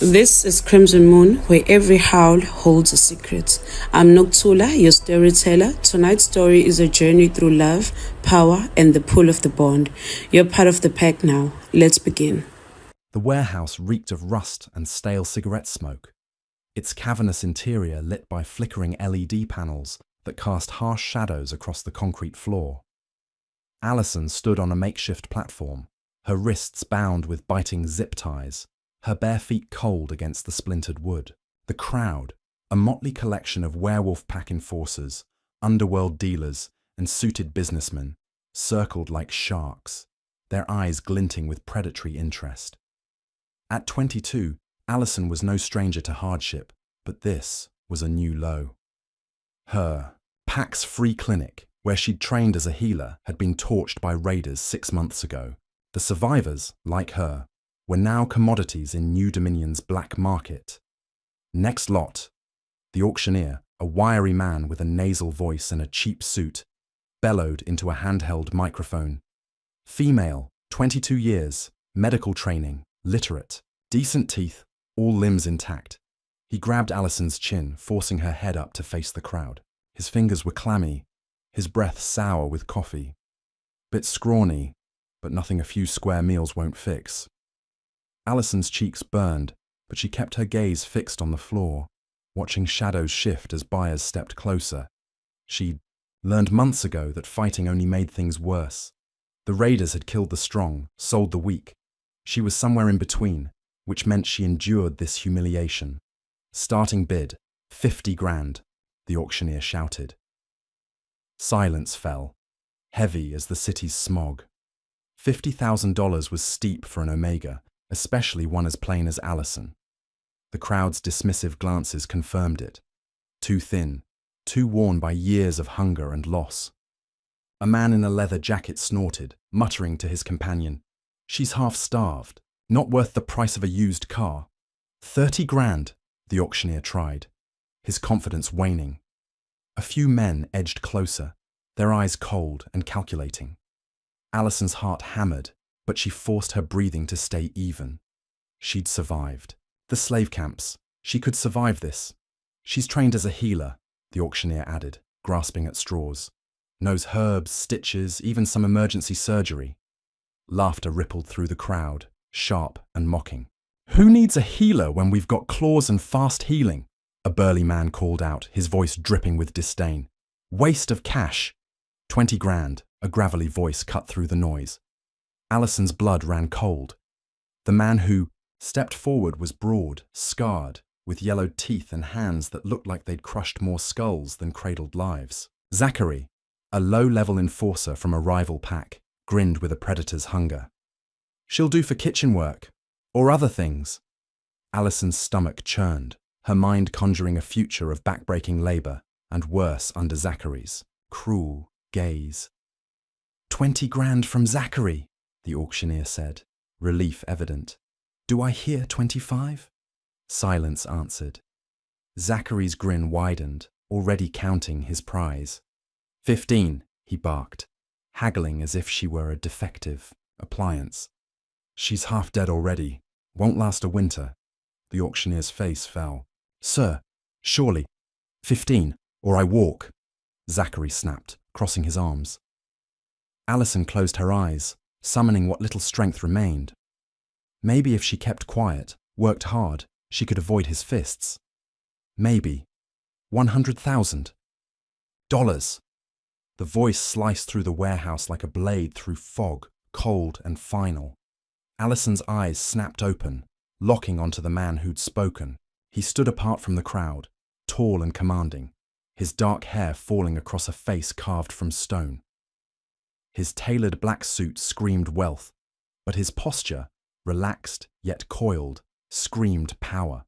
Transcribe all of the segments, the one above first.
This is Crimson Moon, where every howl holds a secret. I'm Noktula, your storyteller. Tonight's story is a journey through love, power, and the pull of the bond. You're part of the pack now. Let's begin. The warehouse reeked of rust and stale cigarette smoke, its cavernous interior lit by flickering LED panels that cast harsh shadows across the concrete floor. Alison stood on a makeshift platform, her wrists bound with biting zip ties, her bare feet cold against the splintered wood. The crowd, a motley collection of werewolf pack enforcers, underworld dealers, and suited businessmen, circled like sharks, their eyes glinting with predatory interest. At 22, Alison was no stranger to hardship, but this was a new low. Her Pack's free clinic, where she'd trained as a healer, had been torched by raiders 6 months ago. The survivors, like her, were now commodities in New Dominion's black market. Next lot. The auctioneer, a wiry man with a nasal voice and a cheap suit, bellowed into a handheld microphone. Female, 22 years, medical training, literate, decent teeth, all limbs intact. He grabbed Alison's chin, forcing her head up to face the crowd. His fingers were clammy, his breath sour with coffee. Bit scrawny, but nothing a few square meals won't fix. Alison's cheeks burned, but she kept her gaze fixed on the floor, watching shadows shift as buyers stepped closer. She'd learned months ago that fighting only made things worse. The raiders had killed the strong, sold the weak. She was somewhere in between, which meant she endured this humiliation. Starting bid, 50 grand, the auctioneer shouted. Silence fell, heavy as the city's smog. $50,000 was steep for an Omega, especially one as plain as Alison. The crowd's dismissive glances confirmed it. Too thin, too worn by years of hunger and loss. A man in a leather jacket snorted, muttering to his companion, "She's half-starved, not worth the price of a used car." 30 grand, the auctioneer tried, his confidence waning. A few men edged closer, their eyes cold and calculating. Alison's heart hammered, but she forced her breathing to stay even. She'd survived. The slave camps. She could survive this. She's trained as a healer, the auctioneer added, grasping at straws. Knows herbs, stitches, even some emergency surgery. Laughter rippled through the crowd, sharp and mocking. "Who needs a healer when we've got claws and fast healing?" a burly man called out, his voice dripping with disdain. "Waste of cash." 20 grand, a gravelly voice cut through the noise. Alison's blood ran cold. The man who stepped forward was broad, scarred, with yellowed teeth and hands that looked like they'd crushed more skulls than cradled lives. Zachary, a low-level enforcer from a rival pack, grinned with a predator's hunger. "She'll do for kitchen work, or other things." Alison's stomach churned, her mind conjuring a future of backbreaking labor, and worse under Zachary's cruel gaze. 20 grand from Zachary, the auctioneer said, relief evident. "Do I hear 25? Silence answered. Zachary's grin widened, already counting his prize. 15, he barked, haggling as if she were a defective appliance. "She's half dead already. Won't last a winter." The auctioneer's face fell. "Sir, surely. 15, or I walk," Zachary snapped, crossing his arms. Alison closed her eyes, summoning what little strength remained. Maybe if she kept quiet, worked hard, she could avoid his fists. Maybe. 100,000. Dollars. The voice sliced through the warehouse like a blade through fog, cold and final. Alison's eyes snapped open, locking onto the man who'd spoken. He stood apart from the crowd, tall and commanding, his dark hair falling across a face carved from stone. His tailored black suit screamed wealth, but his posture, relaxed yet coiled, screamed power.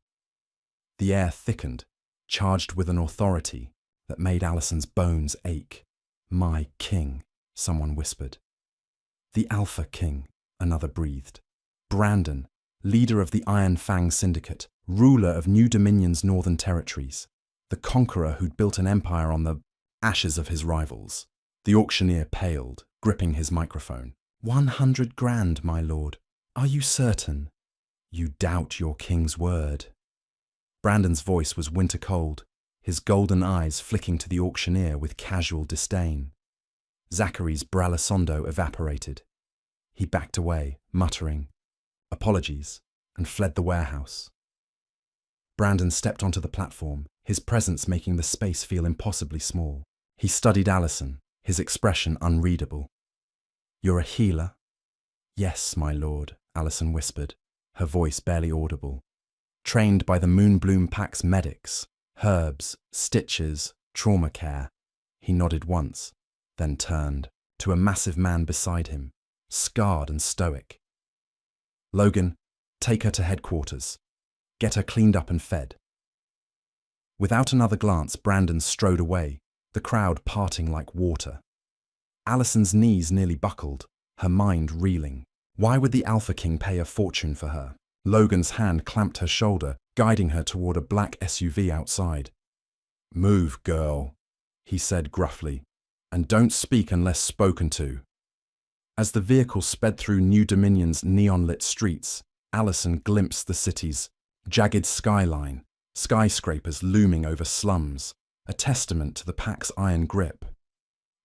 The air thickened, charged with an authority that made Alison's bones ache. "My king," someone whispered. "The Alpha King," another breathed. "Brandon, leader of the Iron Fang Syndicate, ruler of New Dominion's northern territories. The conqueror who'd built an empire on the ashes of his rivals." The auctioneer paled, gripping his microphone. 100 grand, my lord. Are you certain? You doubt your king's word. Brandon's voice was winter cold, his golden eyes flicking to the auctioneer with casual disdain. Zachary's bralisondo evaporated. He backed away, muttering, "Apologies," and fled the warehouse. Brandon stepped onto the platform, his presence making the space feel impossibly small. He studied Allison, his expression unreadable. "You're a healer?" "Yes, my lord," Allison whispered, her voice barely audible. "Trained by the Moonbloom Pack's medics, herbs, stitches, trauma care." He nodded once, then turned to a massive man beside him, scarred and stoic. "Logan, take her to headquarters. Get her cleaned up and fed." Without another glance, Brandon strode away, the crowd parting like water. Allison's knees nearly buckled, her mind reeling. Why would the Alpha King pay a fortune for her? Logan's hand clamped her shoulder, guiding her toward a black SUV outside. "Move, girl," he said gruffly, "and don't speak unless spoken to." As the vehicle sped through New Dominion's neon-lit streets, Allison glimpsed the city's jagged skyline, skyscrapers looming over slums, a testament to the Pack's iron grip.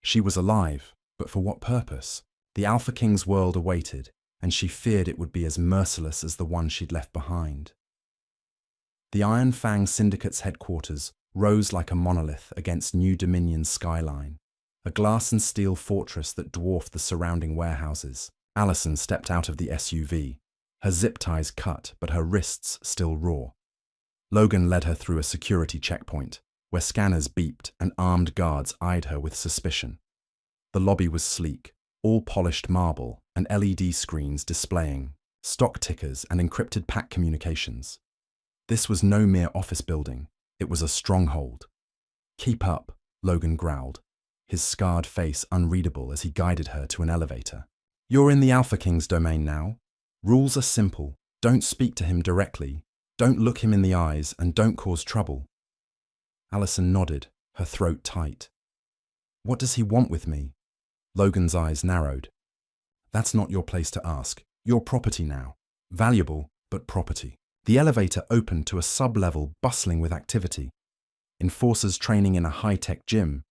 She was alive, but for what purpose? The Alpha King's world awaited, and she feared it would be as merciless as the one she'd left behind. The Iron Fang Syndicate's headquarters rose like a monolith against New Dominion's skyline, a glass and steel fortress that dwarfed the surrounding warehouses. Allison stepped out of the SUV, her zip ties cut but her wrists still raw. Logan led her through a security checkpoint, where scanners beeped and armed guards eyed her with suspicion. The lobby was sleek, all polished marble and LED screens displaying stock tickers and encrypted pack communications. This was no mere office building, it was a stronghold. "Keep up," Logan growled, his scarred face unreadable as he guided her to an elevator. "You're in the Alpha King's domain now. Rules are simple. Don't speak to him directly, don't look him in the eyes, and don't cause trouble." Allison nodded, her throat tight. "What does he want with me?" Logan's eyes narrowed. "That's not your place to ask. You're property now. Valuable, but property." The elevator opened to a sub-level bustling with activity. Enforcers training in a high-tech gym,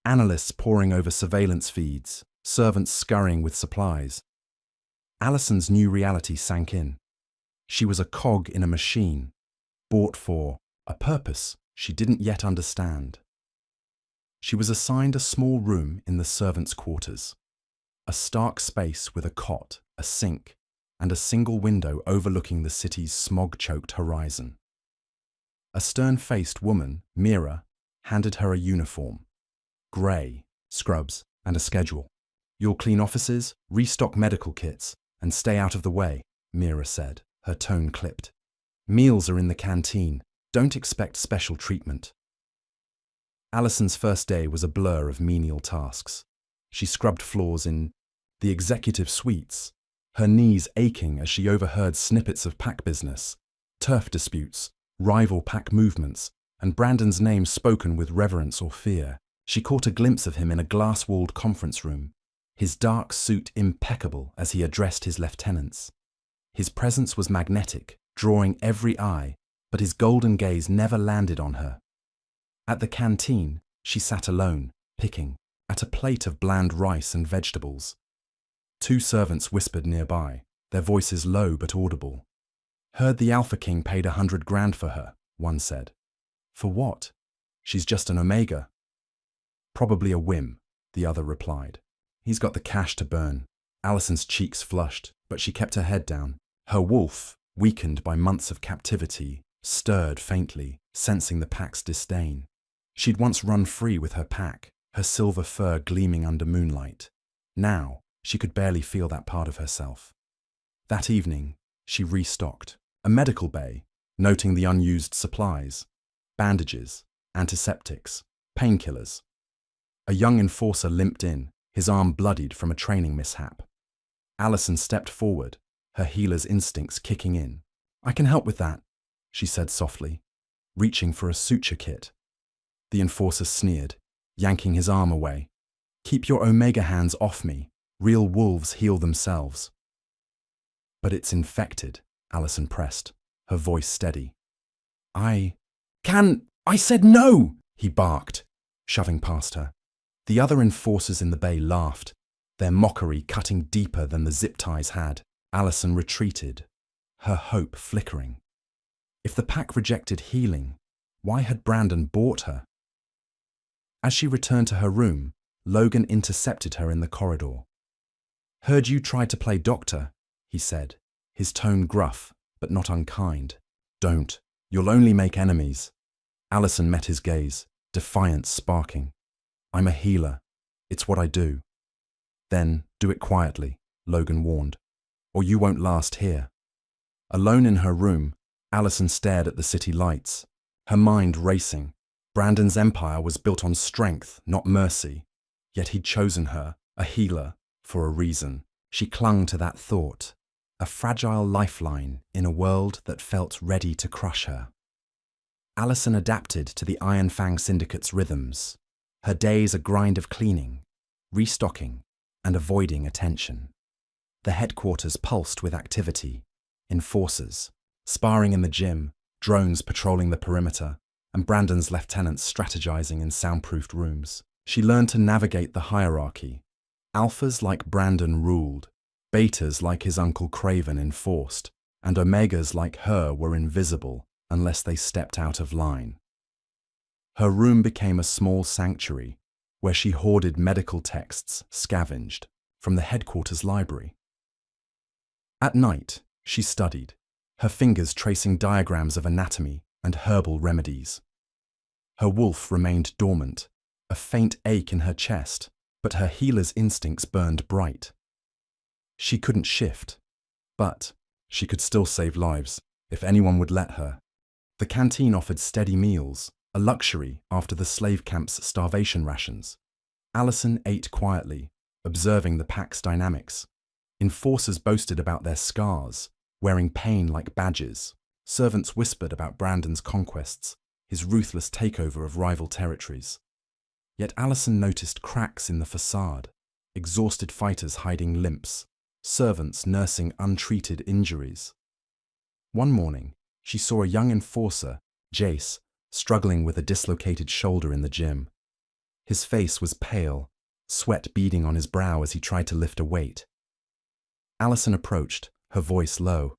analysts poring over surveillance feeds, servants scurrying with supplies. Allison's new reality sank in. She was a cog in a machine, bought for a purpose she didn't yet understand. She was assigned a small room in the servants' quarters, a stark space with a cot, a sink, and a single window overlooking the city's smog-choked horizon. A stern-faced woman, Mira, handed her a uniform. Grey, scrubs, and a schedule. "You'll clean offices, restock medical kits, and stay out of the way," Mira said, her tone clipped. "Meals are in the canteen. Don't expect special treatment." Allison's first day was a blur of menial tasks. She scrubbed floors in the executive suites, her knees aching as she overheard snippets of pack business, turf disputes, rival pack movements, and Brandon's name spoken with reverence or fear. She caught a glimpse of him in a glass-walled conference room, his dark suit impeccable as he addressed his lieutenants. His presence was magnetic, drawing every eye, but his golden gaze never landed on her. At the canteen, she sat alone, picking at a plate of bland rice and vegetables. Two servants whispered nearby, their voices low but audible. "Heard the Alpha King paid 100 grand for her," one said. "For what? She's just an Omega." "Probably a whim," the other replied. "He's got the cash to burn." Allison's cheeks flushed, but she kept her head down. Her wolf, weakened by months of captivity, stirred faintly, sensing the pack's disdain. She'd once run free with her pack, her silver fur gleaming under moonlight. Now, she could barely feel that part of herself. That evening, she restocked a medical bay, noting the unused supplies, bandages, antiseptics, painkillers. A young enforcer limped in, his arm bloodied from a training mishap. Allison stepped forward, her healer's instincts kicking in. "I can help with that," she said softly, reaching for a suture kit. The enforcer sneered, yanking his arm away. "Keep your Omega hands off me. Real wolves heal themselves." "But it's infected," Allison pressed, her voice steady. I said no, he barked, shoving past her. The other enforcers in the bay laughed, their mockery cutting deeper than the zip ties had. Allison retreated, her hope flickering. If the pack rejected healing, why had Brandon bought her? As she returned to her room, Logan intercepted her in the corridor. "Heard you tried to play doctor," he said, his tone gruff but not unkind. "Don't. You'll only make enemies." Allison met his gaze, defiance sparking. "I'm a healer. It's what I do." "Then do it quietly," Logan warned, "or you won't last here." Alone in her room, Allison stared at the city lights, her mind racing. Brandon's empire was built on strength, not mercy, yet he'd chosen her, a healer, for a reason. She clung to that thought, a fragile lifeline in a world that felt ready to crush her. Allison adapted to the Iron Fang Syndicate's rhythms, her days a grind of cleaning, restocking, and avoiding attention. The headquarters pulsed with activity, enforcers, sparring in the gym, drones patrolling the perimeter, and Brandon's lieutenants strategizing in soundproofed rooms. She learned to navigate the hierarchy. Alphas like Brandon ruled, betas like his uncle Craven enforced, and omegas like her were invisible unless they stepped out of line. Her room became a small sanctuary where she hoarded medical texts scavenged from the headquarters library. At night, she studied, her fingers tracing diagrams of anatomy and herbal remedies. Her wolf remained dormant, a faint ache in her chest, but her healer's instincts burned bright. She couldn't shift, but she could still save lives if anyone would let her. The canteen offered steady meals, a luxury after the slave camp's starvation rations. Allison ate quietly, observing the pack's dynamics. Enforcers boasted about their scars, wearing pain like badges. Servants whispered about Brandon's conquests, his ruthless takeover of rival territories. Yet Allison noticed cracks in the facade, exhausted fighters hiding limps, servants nursing untreated injuries. One morning, she saw a young enforcer, Jace, struggling with a dislocated shoulder in the gym. His face was pale, sweat beading on his brow as he tried to lift a weight. Allison approached, her voice low.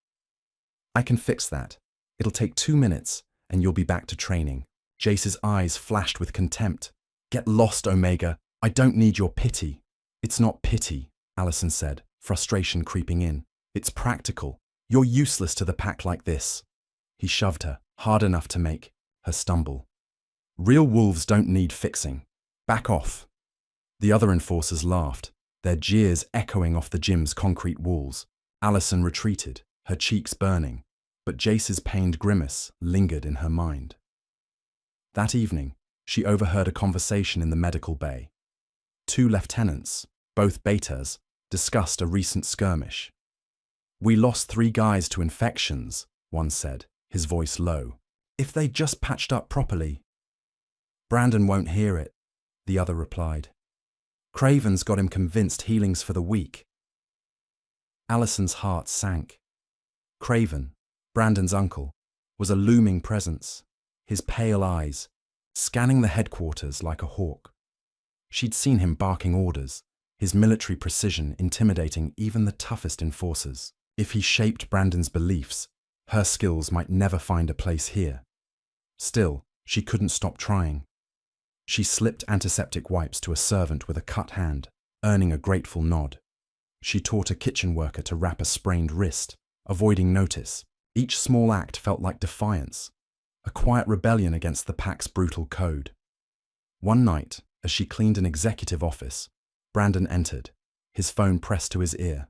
"I can fix that. It'll take 2 minutes, and you'll be back to training." Jace's eyes flashed with contempt. "Get lost, Omega. I don't need your pity." "It's not pity," Allison said, frustration creeping in. "It's practical. You're useless to the pack like this." He shoved her, hard enough to make her stumble. "Real wolves don't need fixing. Back off." The other enforcers laughed, their jeers echoing off the gym's concrete walls. Allison retreated, her cheeks burning, but Jace's pained grimace lingered in her mind. That evening, she overheard a conversation in the medical bay. 2 lieutenants, both betas, discussed a recent skirmish. "We lost 3 guys to infections," one said, his voice low. "If they just patched up properly." "Brandon won't hear it," the other replied. "Craven's got him convinced healing's for the weak." Allison's heart sank. Craven, Brandon's uncle, was a looming presence, his pale eyes, scanning the headquarters like a hawk. She'd seen him barking orders, his military precision intimidating even the toughest enforcers. If he shaped Brandon's beliefs, her skills might never find a place here. Still, she couldn't stop trying. She slipped antiseptic wipes to a servant with a cut hand, earning a grateful nod. She taught a kitchen worker to wrap a sprained wrist, avoiding notice. Each small act felt like defiance, a quiet rebellion against the pack's brutal code. One night, as she cleaned an executive office, Brandon entered, his phone pressed to his ear.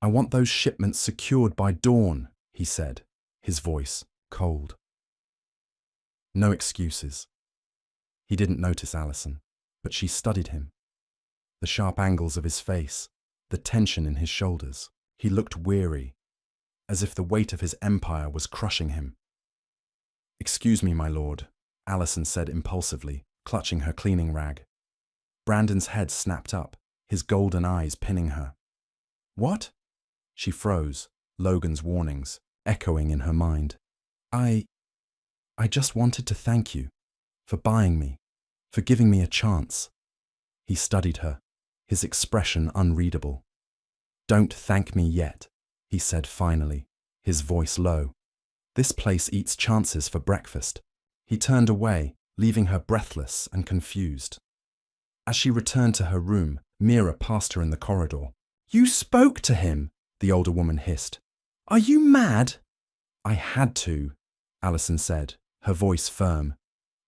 "I want those shipments secured by dawn," he said, his voice cold. No excuses. He didn't notice Allison, but she studied him. The sharp angles of his face, the tension in his shoulders. He looked weary, as if the weight of his empire was crushing him. "Excuse me, my lord," Allison said impulsively, clutching her cleaning rag. Brandon's head snapped up, his golden eyes pinning her. "What?" She froze, Logan's warnings echoing in her mind. I just wanted to thank you for buying me, for giving me a chance. He studied her, his expression unreadable. Don't thank me yet, he said finally, his voice low. This place eats chances for breakfast. He turned away, leaving her breathless and confused. As she returned to her room, Mira passed her in the corridor. You spoke to him, the older woman hissed. Are you mad? I had to, Allison said, her voice firm.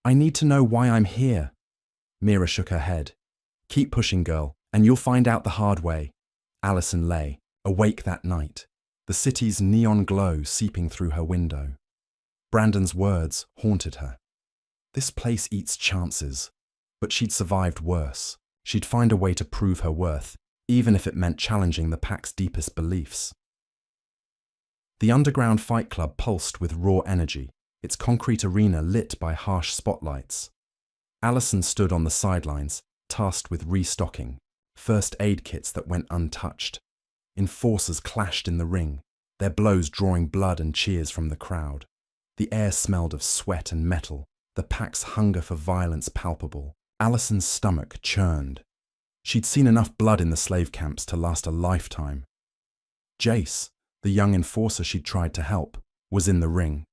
I need to know why I'm here. Mira shook her head. Keep pushing, girl, and you'll find out the hard way. Allison lay, awake that night, the city's neon glow seeping through her window. Brandon's words haunted her. This place eats chances, but she'd survived worse. She'd find a way to prove her worth, even if it meant challenging the pack's deepest beliefs. The underground fight club pulsed with raw energy, its concrete arena lit by harsh spotlights. Allison stood on the sidelines, tasked with restocking, first aid kits that went untouched. Enforcers clashed in the ring, their blows drawing blood and cheers from the crowd. The air smelled of sweat and metal, the pack's hunger for violence palpable. Allison's stomach churned. She'd seen enough blood in the slave camps to last a lifetime. Jace, the young enforcer she'd tried to help, was in the ring,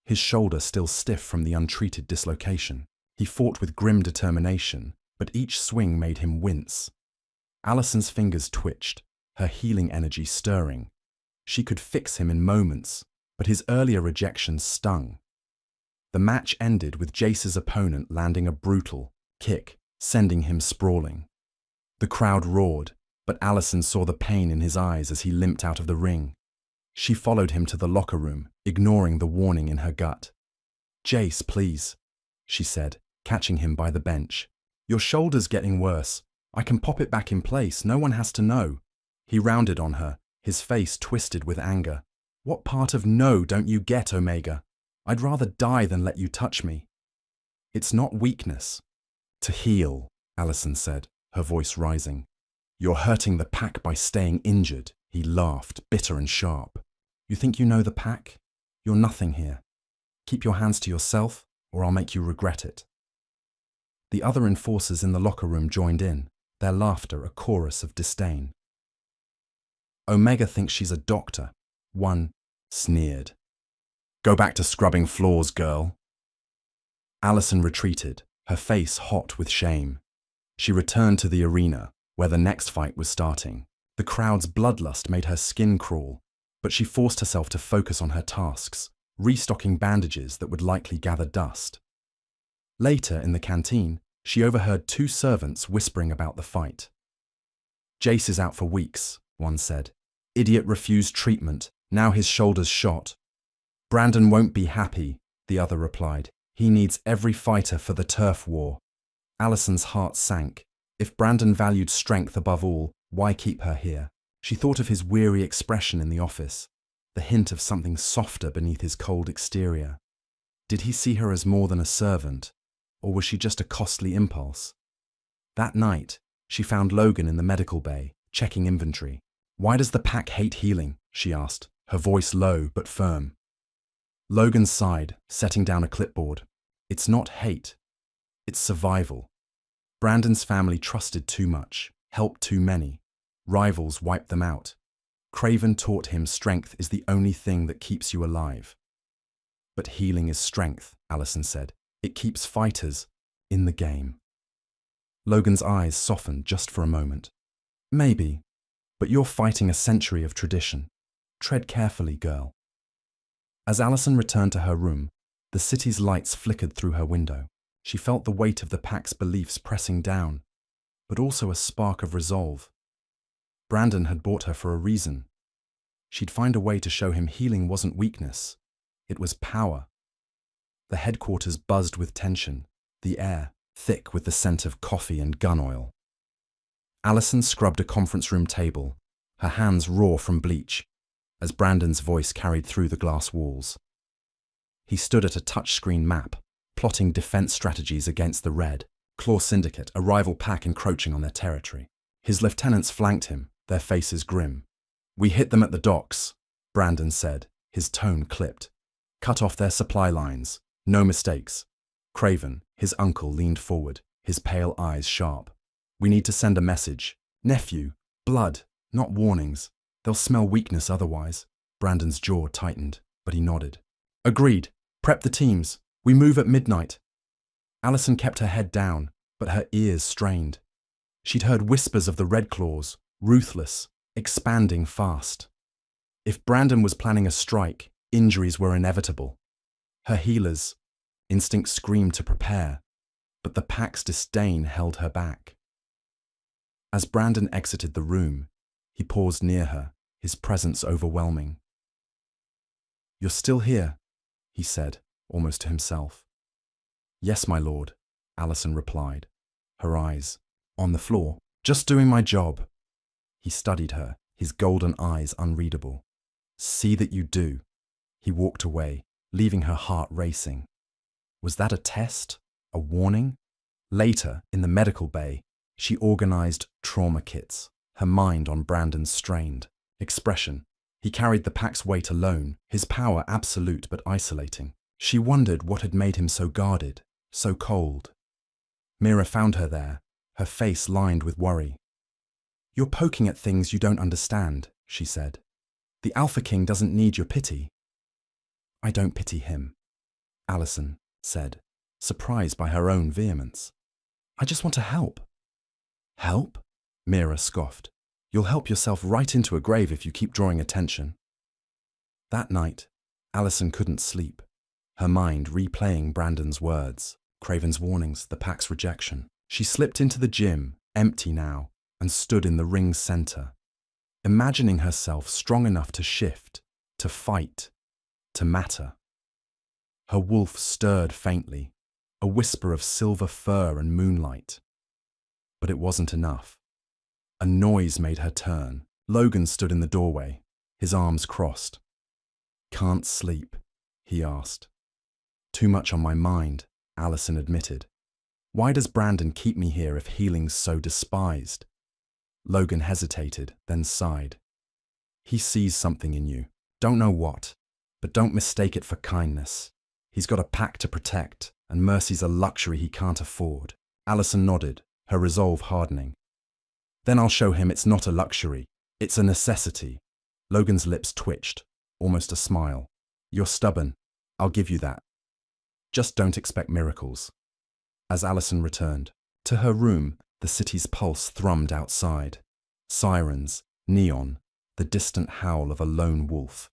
his shoulder still stiff from the untreated dislocation. He fought with grim determination, but each swing made him wince. Allison's fingers twitched, her healing energy stirring. She could fix him in moments, but his earlier rejection stung. The match ended with Jace's opponent landing a brutal kick, sending him sprawling. The crowd roared, but Allison saw the pain in his eyes as he limped out of the ring. She followed him to the locker room, ignoring the warning in her gut. Jace, please, she said, catching him by the bench. Your shoulder's getting worse. I can pop it back in place. No one has to know. He rounded on her, his face twisted with anger. What part of no don't you get, Omega? I'd rather die than let you touch me. It's not weakness. To heal, Allison said, her voice rising. You're hurting the pack by staying injured. He laughed, bitter and sharp. You think you know the pack? You're nothing here. Keep your hands to yourself, or I'll make you regret it. The other enforcers in the locker room joined in, their laughter a chorus of disdain. Omega thinks she's a doctor, one sneered. Go back to scrubbing floors, girl. Allison retreated, her face hot with shame. She returned to the arena, where the next fight was starting. The crowd's bloodlust made her skin crawl, but she forced herself to focus on her tasks, restocking bandages that would likely gather dust. Later, in the canteen, she overheard two servants whispering about the fight. Jace is out for weeks, one said. Idiot refused treatment, now his shoulder's shot. Brandon won't be happy, the other replied. He needs every fighter for the turf war. Allison's heart sank. If Brandon valued strength above all, why keep her here? She thought of his weary expression in the office, the hint of something softer beneath his cold exterior. Did he see her as more than a servant, or was she just a costly impulse? That night, she found Logan in the medical bay, checking inventory. Why does the pack hate healing? She asked, her voice low but firm. Logan sighed, setting down a clipboard. It's not hate. It's survival. Brandon's family trusted too much, helped too many. Rivals wiped them out. Craven taught him strength is the only thing that keeps you alive. But healing is strength, Allison said. It keeps fighters in the game. Logan's eyes softened just for a moment. Maybe, but you're fighting a century of tradition. Tread carefully, girl. As Allison returned to her room, the city's lights flickered through her window. She felt the weight of the pack's beliefs pressing down, but also a spark of resolve. Brandon had bought her for a reason. She'd find a way to show him healing wasn't weakness. It was power. The headquarters buzzed with tension, the air thick with the scent of coffee and gun oil. Allison scrubbed a conference room table, her hands raw from bleach, as Brandon's voice carried through the glass walls. He stood at a touchscreen map, plotting defense strategies against the Red Claw Syndicate, a rival pack encroaching on their territory. His lieutenants flanked him, their faces grim. We hit them at the docks, Brandon said, his tone clipped. Cut off their supply lines. No mistakes. Craven, his uncle, leaned forward, his pale eyes sharp. We need to send a message. Nephew, blood, not warnings. They'll smell weakness otherwise. Brandon's jaw tightened, but he nodded. Agreed. Prep the teams. We move at midnight. Allison kept her head down, but her ears strained. She'd heard whispers of the Red Claws, ruthless, expanding fast. If Brandon was planning a strike, injuries were inevitable. Her healers' instinct screamed to prepare, but the pack's disdain held her back. As Brandon exited the room, he paused near her, his presence overwhelming. You're still here, he said, almost to himself. Yes, my lord, Allison replied, her eyes on the floor. Just doing my job. He studied her, his golden eyes unreadable. See that you do. He walked away, leaving her heart racing. Was that a test? A warning? Later, in the medical bay, she organized trauma kits, her mind on Brandon's strained expression. He carried the pack's weight alone, his power absolute but isolating. She wondered what had made him so guarded, so cold. Mira found her there, her face lined with worry. You're poking at things you don't understand, she said. The Alpha King doesn't need your pity. I don't pity him, Allison said, surprised by her own vehemence. I just want to help. Help? Mira scoffed. You'll help yourself right into a grave if you keep drawing attention. That night, Allison couldn't sleep, her mind replaying Brandon's words, Craven's warnings, the pack's rejection. She slipped into the gym, empty now, and stood in the ring's center, imagining herself strong enough to shift, to fight, to matter. Her wolf stirred faintly, a whisper of silver fur and moonlight. But it wasn't enough. A noise made her turn. Logan stood in the doorway, his arms crossed. Can't sleep, he asked. Too much on my mind, Allison admitted. Why does Brandon keep me here if healing's so despised? Logan hesitated, then sighed. He sees something in you. Don't know what, but don't mistake it for kindness. He's got a pack to protect, and mercy's a luxury he can't afford. Allison nodded, her resolve hardening. Then I'll show him it's not a luxury, it's a necessity. Logan's lips twitched, almost a smile. You're stubborn, I'll give you that. Just don't expect miracles. As Allison returned to her room, the city's pulse thrummed outside. Sirens, neon, the distant howl of a lone wolf.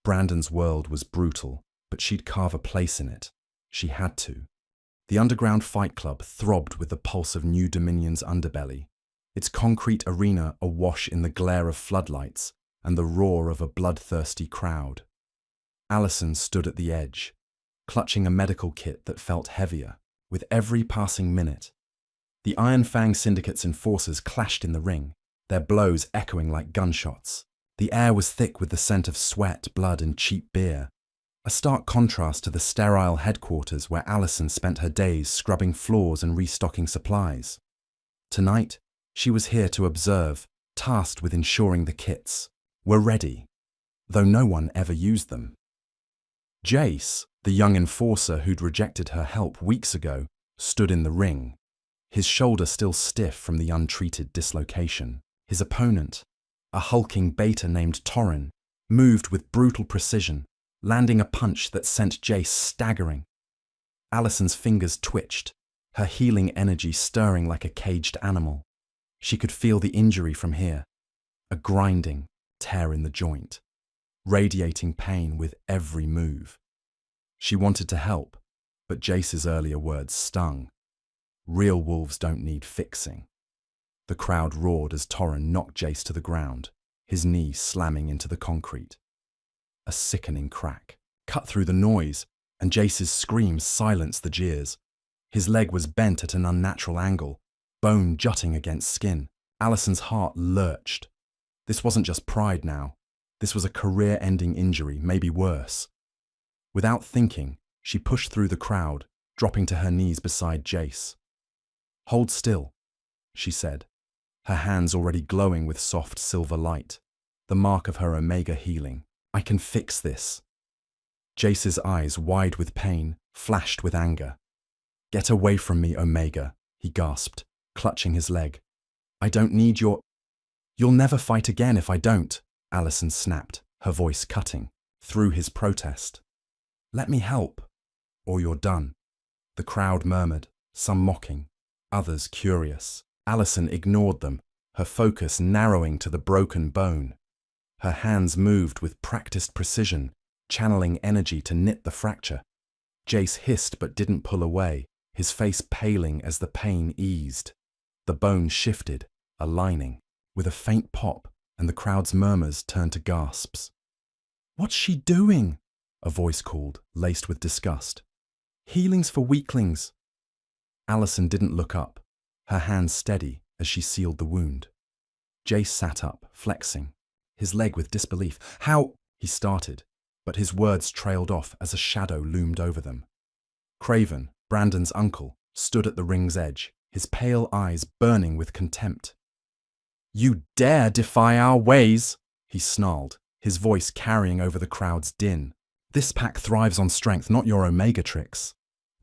Brandon's world was brutal, but she'd carve a place in it. She had to. The underground fight club throbbed with the pulse of New Dominion's underbelly, its concrete arena awash in the glare of floodlights and the roar of a bloodthirsty crowd. Allison stood at the edge, clutching a medical kit that felt heavier with every passing minute. The Iron Fang Syndicate's enforcers clashed in the ring, their blows echoing like gunshots. The air was thick with the scent of sweat, blood, and cheap beer, a stark contrast to the sterile headquarters where Allison spent her days scrubbing floors and restocking supplies. Tonight, she was here to observe, tasked with ensuring the kits were ready, though no one ever used them. Jace, the young enforcer who'd rejected her help weeks ago, stood in the ring, his shoulder still stiff from the untreated dislocation. His opponent, a hulking beta named Torrin, moved with brutal precision, landing a punch that sent Jace staggering. Allison's fingers twitched, her healing energy stirring like a caged animal. She could feel the injury from here, a grinding tear in the joint, radiating pain with every move. She wanted to help, but Jace's earlier words stung. Real wolves don't need fixing. The crowd roared as Torrin knocked Jace to the ground, his knee slamming into the concrete. A sickening crack cut through the noise, and Jace's screams silenced the jeers. His leg was bent at an unnatural angle, bone jutting against skin. Allison's heart lurched. This wasn't just pride now. This was a career-ending injury, maybe worse. Without thinking, she pushed through the crowd, dropping to her knees beside Jace. "Hold still," she said, her hands already glowing with soft silver light, the mark of her Omega healing. I can fix this. Jace's eyes, wide with pain, flashed with anger. Get away from me, Omega, he gasped, clutching his leg. I don't need your… You'll never fight again if I don't, Allison snapped, her voice cutting through his protest. Let me help, or you're done. The crowd murmured, some mocking, others curious. Allison ignored them, her focus narrowing to the broken bone. Her hands moved with practiced precision, channeling energy to knit the fracture. Jace hissed but didn't pull away, his face paling as the pain eased. The bone shifted, aligning, with a faint pop, and the crowd's murmurs turned to gasps. What's she doing? A voice called, laced with disgust. Healing's for weaklings. Allison didn't look up, her hands steady as she sealed the wound. Jace sat up, flexing, his leg with disbelief. How? He started, but his words trailed off as a shadow loomed over them. Craven, Brandon's uncle, stood at the ring's edge, his pale eyes burning with contempt. You dare defy our ways, he snarled, his voice carrying over the crowd's din. This pack thrives on strength, not your Omega tricks.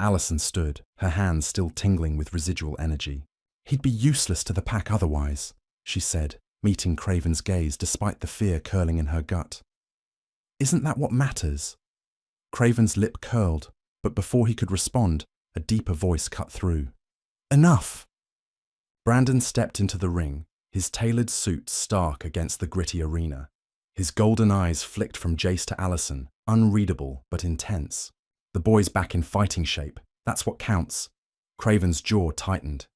Allison stood, her hands still tingling with residual energy. He'd be useless to the pack otherwise, she said, meeting Craven's gaze despite the fear curling in her gut. Isn't that what matters? Craven's lip curled, but before he could respond, a deeper voice cut through. Enough! Brandon stepped into the ring, his tailored suit stark against the gritty arena. His golden eyes flicked from Jace to Allison, unreadable but intense. The boy's back in fighting shape, that's what counts. Craven's jaw tightened.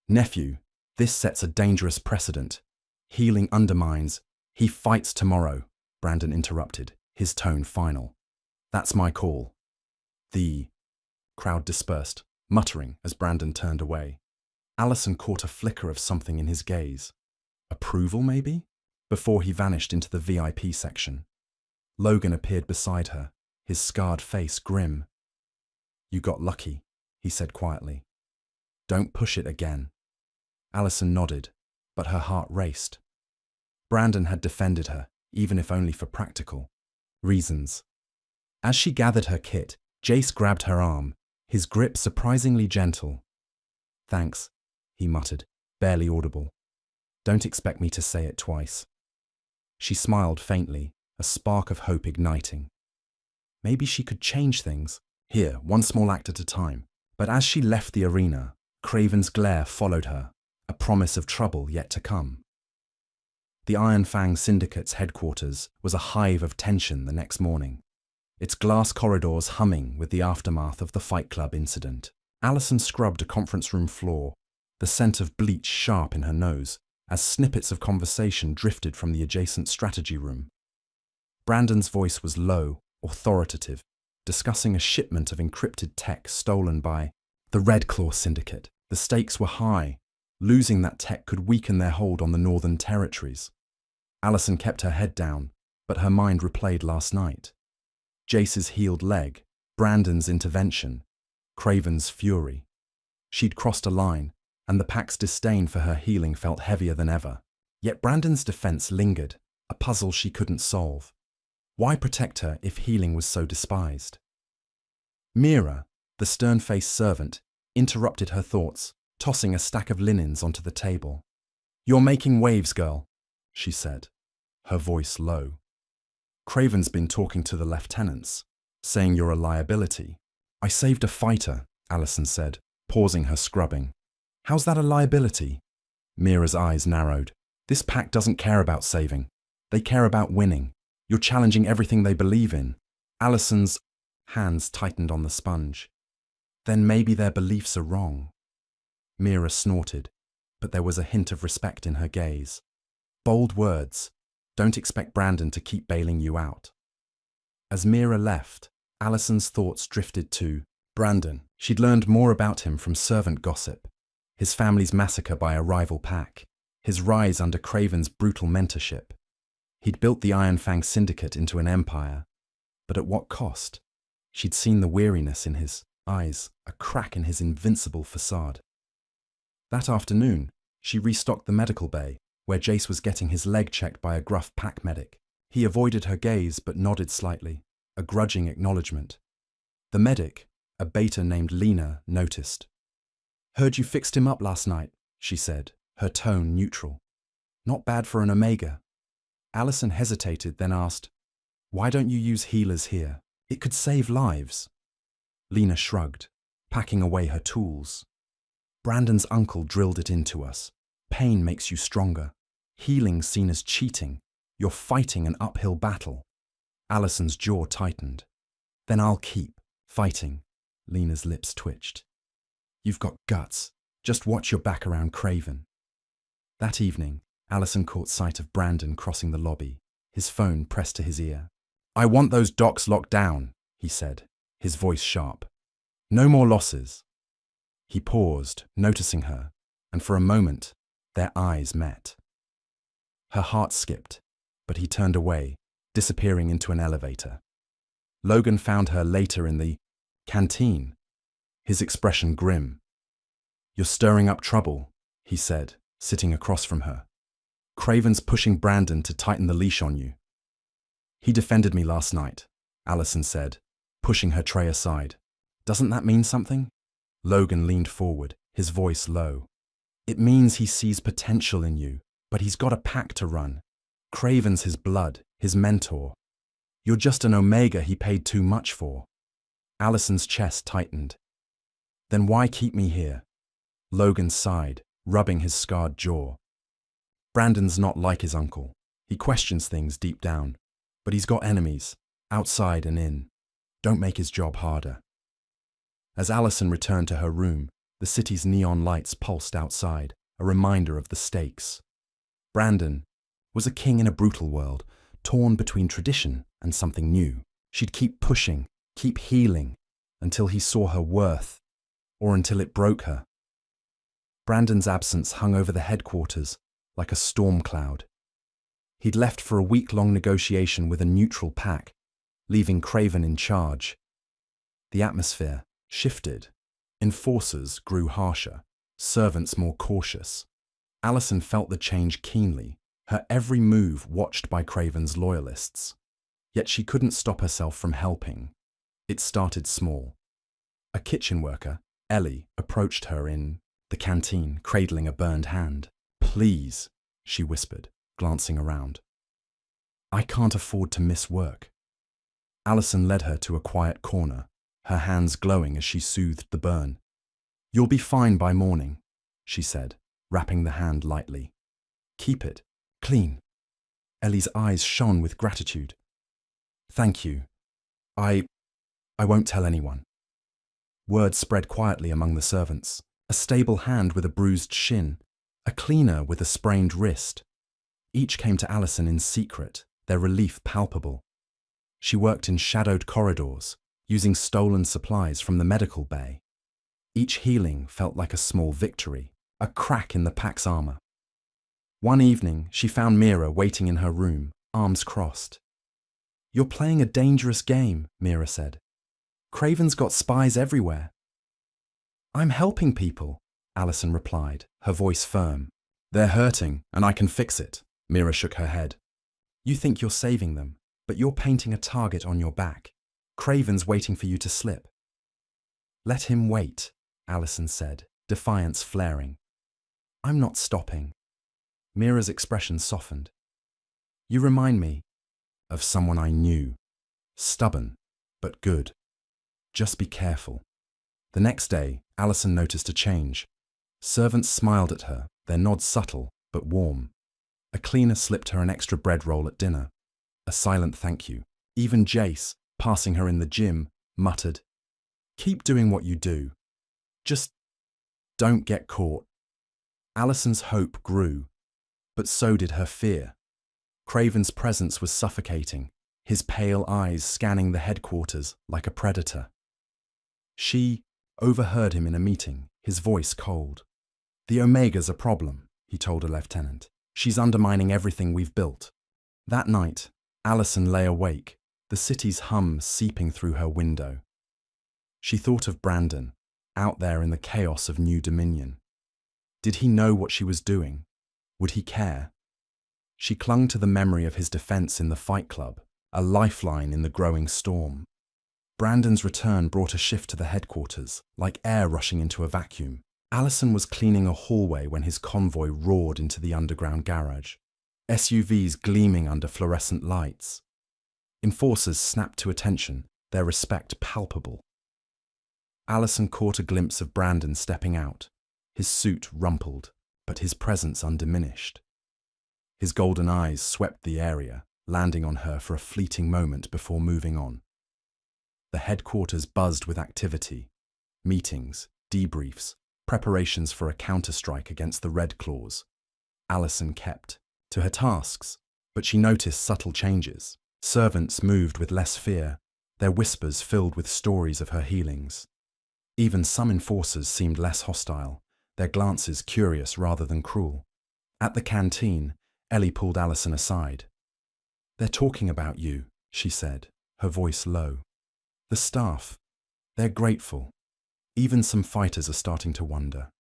Nephew, this sets a dangerous precedent. Healing undermines. He fights tomorrow, Brandon interrupted, his tone final. That's my call. The crowd dispersed, muttering as Brandon turned away. Allison caught a flicker of something in his gaze. Approval, maybe? Before he vanished into the VIP section. Logan appeared beside her, his scarred face grim. You got lucky, he said quietly. Don't push it again. Allison nodded, but her heart raced. Brandon had defended her, even if only for practical reasons. As she gathered her kit, Jace grabbed her arm, his grip surprisingly gentle. Thanks, he muttered, barely audible. Don't expect me to say it twice. She smiled faintly, a spark of hope igniting. Maybe she could change things, here, one small act at a time. But as she left the arena, Craven's glare followed her, a promise of trouble yet to come. The Iron Fang Syndicate's headquarters was a hive of tension the next morning, its glass corridors humming with the aftermath of the Fight Club incident. Allison scrubbed a conference room floor, the scent of bleach sharp in her nose, as snippets of conversation drifted from the adjacent strategy room. Brandon's voice was low, authoritative, discussing a shipment of encrypted tech stolen by the Red Claw Syndicate. The stakes were high. Losing that tech could weaken their hold on the Northern Territories. Allison kept her head down, but her mind replayed last night. Jace's healed leg, Brandon's intervention, Craven's fury. She'd crossed a line, and the pack's disdain for her healing felt heavier than ever. Yet Brandon's defense lingered, a puzzle she couldn't solve. Why protect her if healing was so despised? Mira, the stern-faced servant, interrupted her thoughts, tossing a stack of linens onto the table. You're making waves, girl, she said, her voice low. Craven's been talking to the lieutenants, saying you're a liability. I saved a fighter, Allison said, pausing her scrubbing. How's that a liability? Mira's eyes narrowed. This pack doesn't care about saving. They care about winning. You're challenging everything they believe in. Allison's hands tightened on the sponge. Then maybe their beliefs are wrong. Mira snorted, but there was a hint of respect in her gaze. Bold words. Don't expect Brandon to keep bailing you out. As Mira left, Allison's thoughts drifted to Brandon. She'd learned more about him from servant gossip. His family's massacre by a rival pack. His rise under Craven's brutal mentorship. He'd built the Iron Fang Syndicate into an empire. But at what cost? She'd seen the weariness in his eyes, a crack in his invincible facade. That afternoon, she restocked the medical bay, where Jace was getting his leg checked by a gruff pack medic. He avoided her gaze but nodded slightly, a grudging acknowledgement. The medic, a beta named Lena, noticed. "Heard you fixed him up last night," she said, her tone neutral. "Not bad for an Omega." Allison hesitated, then asked, "Why don't you use healers here? It could save lives." Lena shrugged, packing away her tools. "Brandon's uncle drilled it into us. Pain makes you stronger. Healing's seen as cheating. You're fighting an uphill battle." Allison's jaw tightened. "Then I'll keep fighting." Lena's lips twitched. "You've got guts. Just watch your back around Craven." That evening, Allison caught sight of Brandon crossing the lobby, his phone pressed to his ear. "I want those docks locked down," he said, his voice sharp. "No more losses." He paused, noticing her, and for a moment, their eyes met. Her heart skipped, but he turned away, disappearing into an elevator. Logan found her later in the canteen, his expression grim. "You're stirring up trouble," he said, sitting across from her. "Craven's pushing Brandon to tighten the leash on you." "He defended me last night," Allison said, pushing her tray aside. "Doesn't that mean something?" Logan leaned forward, his voice low. "It means he sees potential in you, but he's got a pack to run. Craven's his blood, his mentor. You're just an Omega he paid too much for." Allison's chest tightened. "Then why keep me here?" Logan sighed, rubbing his scarred jaw. "Brandon's not like his uncle. He questions things deep down, but he's got enemies, outside and in. Don't make his job harder." As Allison returned to her room, the city's neon lights pulsed outside, a reminder of the stakes. Brandon was a king in a brutal world, torn between tradition and something new. She'd keep pushing, keep healing, until he saw her worth, or until it broke her. Brandon's absence hung over the headquarters like a storm cloud. He'd left for a week-long negotiation with a neutral pack, leaving Craven in charge. The atmosphere shifted. Enforcers grew harsher, servants more cautious. Allison felt the change keenly, her every move watched by Craven's loyalists. Yet she couldn't stop herself from helping. It started small. A kitchen worker, Ellie, approached her in the canteen, cradling a burned hand. "Please," she whispered, glancing around. "I can't afford to miss work." Allison led her to a quiet corner, her hands glowing as she soothed the burn. "You'll be fine by morning," she said, wrapping the hand lightly. "Keep it clean." Ellie's eyes shone with gratitude. "Thank you. I won't tell anyone." Word spread quietly among the servants. A stable hand with a bruised shin, a cleaner with a sprained wrist. Each came to Allison in secret, their relief palpable. She worked in shadowed corridors, using stolen supplies from the medical bay. Each healing felt like a small victory, a crack in the pack's armor. One evening, she found Mira waiting in her room, arms crossed. "You're playing a dangerous game," Mira said. "Craven's got spies everywhere." "I'm helping people," Allison replied, her voice firm. "They're hurting, and I can fix it." Mira shook her head. "You think you're saving them, but you're painting a target on your back. Craven's waiting for you to slip." "Let him wait," Allison said, defiance flaring. "I'm not stopping." Mira's expression softened. "You remind me of someone I knew. Stubborn, but good. Just be careful." The next day, Allison noticed a change. Servants smiled at her, their nods subtle but warm. A cleaner slipped her an extra bread roll at dinner. A silent thank you. Even Jace, passing her in the gym, muttered, "Keep doing what you do. Just don't get caught." Allison's hope grew, but so did her fear. Craven's presence was suffocating, his pale eyes scanning the headquarters like a predator. She overheard him in a meeting, his voice cold. "The Omega's a problem," he told a lieutenant. "She's undermining everything we've built." That night, Allison lay awake, the city's hum seeping through her window. She thought of Brandon, out there in the chaos of New Dominion. Did he know what she was doing? Would he care? She clung to the memory of his defense in the Fight Club, a lifeline in the growing storm. Brandon's return brought a shift to the headquarters, like air rushing into a vacuum. Allison was cleaning a hallway when his convoy roared into the underground garage, SUVs gleaming under fluorescent lights. Enforcers snapped to attention, their respect palpable. Allison caught a glimpse of Brandon stepping out, his suit rumpled, but his presence undiminished. His golden eyes swept the area, landing on her for a fleeting moment before moving on. The headquarters buzzed with activity, meetings, debriefs, preparations for a counterstrike against the Red Claws. Allison kept to her tasks, but she noticed subtle changes. Servants moved with less fear, their whispers filled with stories of her healings. Even some enforcers seemed less hostile, their glances curious rather than cruel. At the canteen, Ellie pulled Allison aside. "They're talking about you," she said, her voice low. "The staff, they're grateful. Even some fighters are starting to wonder."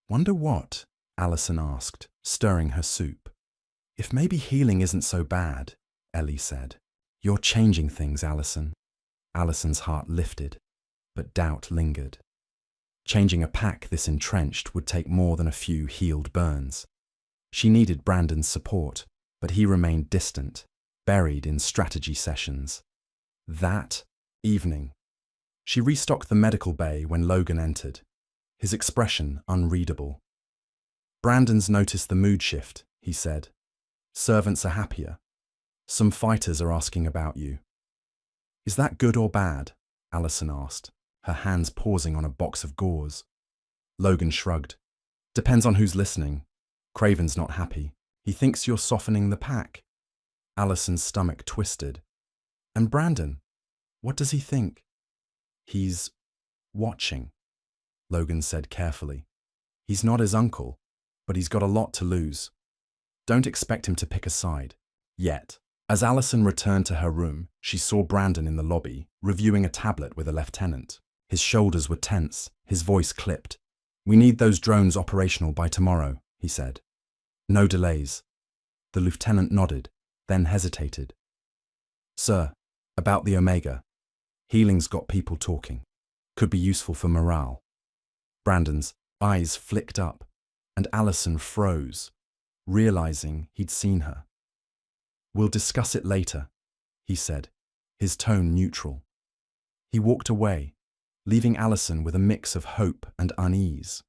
"Wonder what?" Allison asked, stirring her soup. "If maybe healing isn't so bad," Ellie said. "You're changing things, Allison." Allison's heart lifted, but doubt lingered. Changing a pack this entrenched would take more than a few healed burns. She needed Brandon's support, but he remained distant, buried in strategy sessions. That evening, she restocked the medical bay when Logan entered, his expression unreadable. "Brandon's noticed the mood shift," he said. "Servants are happier. Some fighters are asking about you." "Is that good or bad?" Allison asked, her hands pausing on a box of gauze. Logan shrugged. "Depends on who's listening. Craven's not happy. He thinks you're softening the pack." Allison's stomach twisted. "And Brandon? What does he think?" "He's watching," Logan said carefully. "He's not his uncle, but he's got a lot to lose. Don't expect him to pick a side. Yet." As Allison returned to her room, she saw Brandon in the lobby, reviewing a tablet with a lieutenant. His shoulders were tense, his voice clipped. "We need those drones operational by tomorrow," he said. "No delays." The lieutenant nodded, then hesitated. "Sir, about the Omega. Healing's got people talking. Could be useful for morale." Brandon's eyes flicked up, and Allison froze, realizing he'd seen her. "We'll discuss it later," he said, his tone neutral. He walked away, leaving Allison with a mix of hope and unease.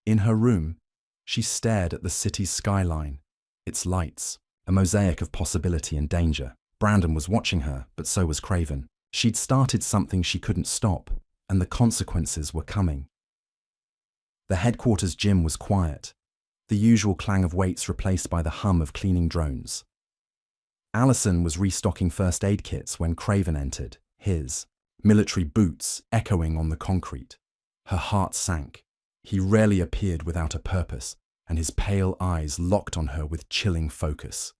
In her room, she stared at the city's skyline, its lights, a mosaic of possibility and danger. Brandon was watching her, but so was Craven. She'd started something she couldn't stop, and the consequences were coming. The headquarters gym was quiet, the usual clang of weights replaced by the hum of cleaning drones. Allison was restocking first aid kits when Craven entered, his military boots echoing on the concrete. Her heart sank. He rarely appeared without a purpose, and his pale eyes locked on her with chilling focus.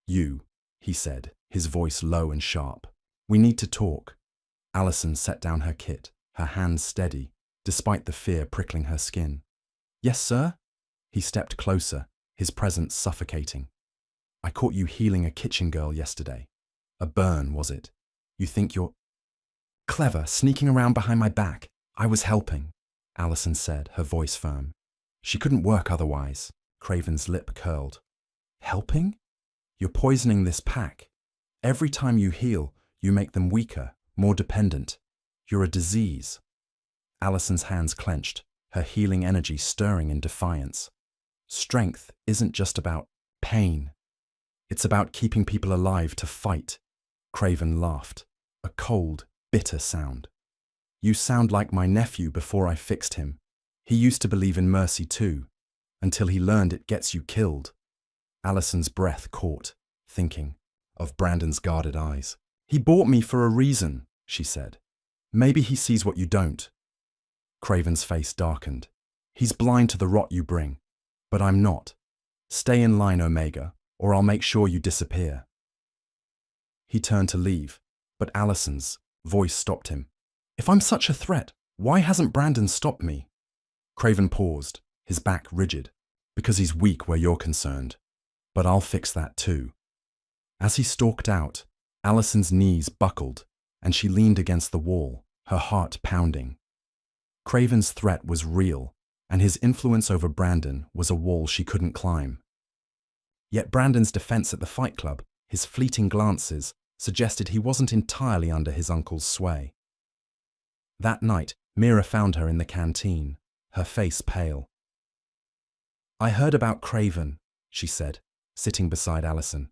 "You," he said, his voice low and sharp. "We need to talk." Allison set down her kit, her hands steady, despite the fear prickling her skin. "Yes, sir?" He stepped closer, his presence suffocating. "I caught you healing a kitchen girl yesterday. A burn, was it? You think you're clever, sneaking around behind my back. I was helping," Allison said, her voice firm. "She couldn't work otherwise." Craven's lip curled. "Helping? You're poisoning this pack. Every time you heal, you make them weaker, more dependent. You're a disease." Allison's hands clenched, her healing energy stirring in defiance. "Strength isn't just about pain. It's about keeping people alive to fight." Craven laughed, a cold, bitter sound. "You sound like my nephew before I fixed him. He used to believe in mercy too, until he learned it gets you killed." Allison's breath caught, thinking of Brandon's guarded eyes. "He bought me for a reason," she said. "Maybe he sees what you don't." Craven's face darkened. "He's blind to the rot you bring, but I'm not. Stay in line, Omega, or I'll make sure you disappear." He turned to leave, but Allison's voice stopped him. "If I'm such a threat, why hasn't Brandon stopped me?" Craven paused, his back rigid. "Because he's weak where you're concerned. But I'll fix that too. As he stalked out, Allison's knees buckled, and she leaned against the wall, her heart pounding. Craven's threat was real, and his influence over Brandon was a wall she couldn't climb. Yet Brandon's defense at the fight club, his fleeting glances, suggested he wasn't entirely under his uncle's sway. That night, Mira found her in the canteen, her face pale. "I heard about Craven," she said, sitting beside Allison.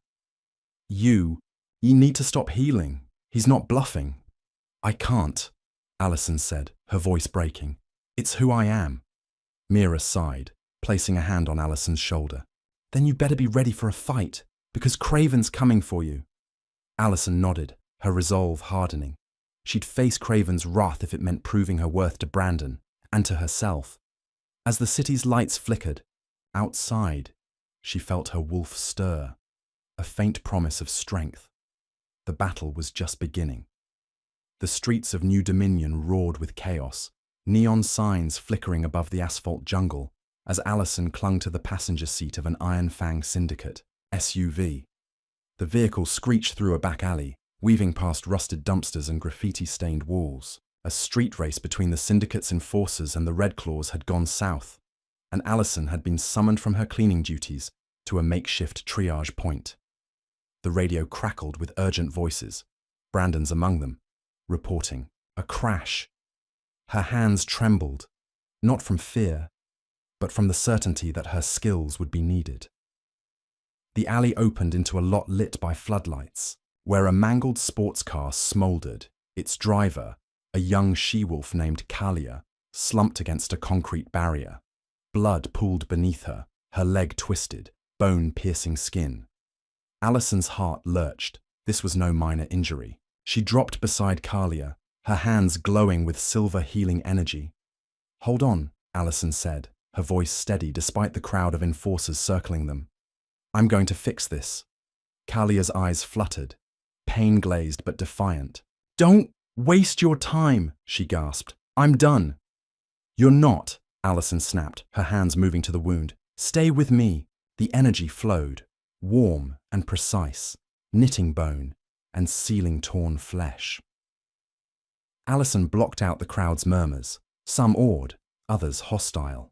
You need to stop healing. He's not bluffing." "I can't," Allison said, her voice breaking. "It's who I am." Mira sighed, placing a hand on Allison's shoulder. "Then you better be ready for a fight, because Craven's coming for you." Allison nodded, her resolve hardening. She'd face Craven's wrath if it meant proving her worth to Brandon, and to herself. As the city's lights flickered, outside, she felt her wolf stir, a faint promise of strength. The battle was just beginning. The streets of New Dominion roared with chaos, neon signs flickering above the asphalt jungle as Allison clung to the passenger seat of an Iron Fang Syndicate SUV. The vehicle screeched through a back alley, weaving past rusted dumpsters and graffiti-stained walls. A street race between the Syndicate's enforcers and the Red Claws had gone south, and Allison had been summoned from her cleaning duties to a makeshift triage point. The radio crackled with urgent voices, Brandon's among them, reporting a crash. Her hands trembled, not from fear, but from the certainty that her skills would be needed. The alley opened into a lot lit by floodlights, where a mangled sports car smoldered, its driver, a young she-wolf named Kalia, slumped against a concrete barrier. Blood pooled beneath her, her leg twisted, bone-piercing skin. Allison's heart lurched. This was no minor injury. She dropped beside Kalia, her hands glowing with silver healing energy. "Hold on," Allison said, her voice steady despite the crowd of enforcers circling them. "I'm going to fix this." Kalia's eyes fluttered, pain-glazed but defiant. "Don't waste your time," she gasped. "I'm done." "You're not," Allison snapped, her hands moving to the wound. "Stay with me." The energy flowed, warm and precise, knitting bone and sealing torn flesh. Allison blocked out the crowd's murmurs, some awed, others hostile.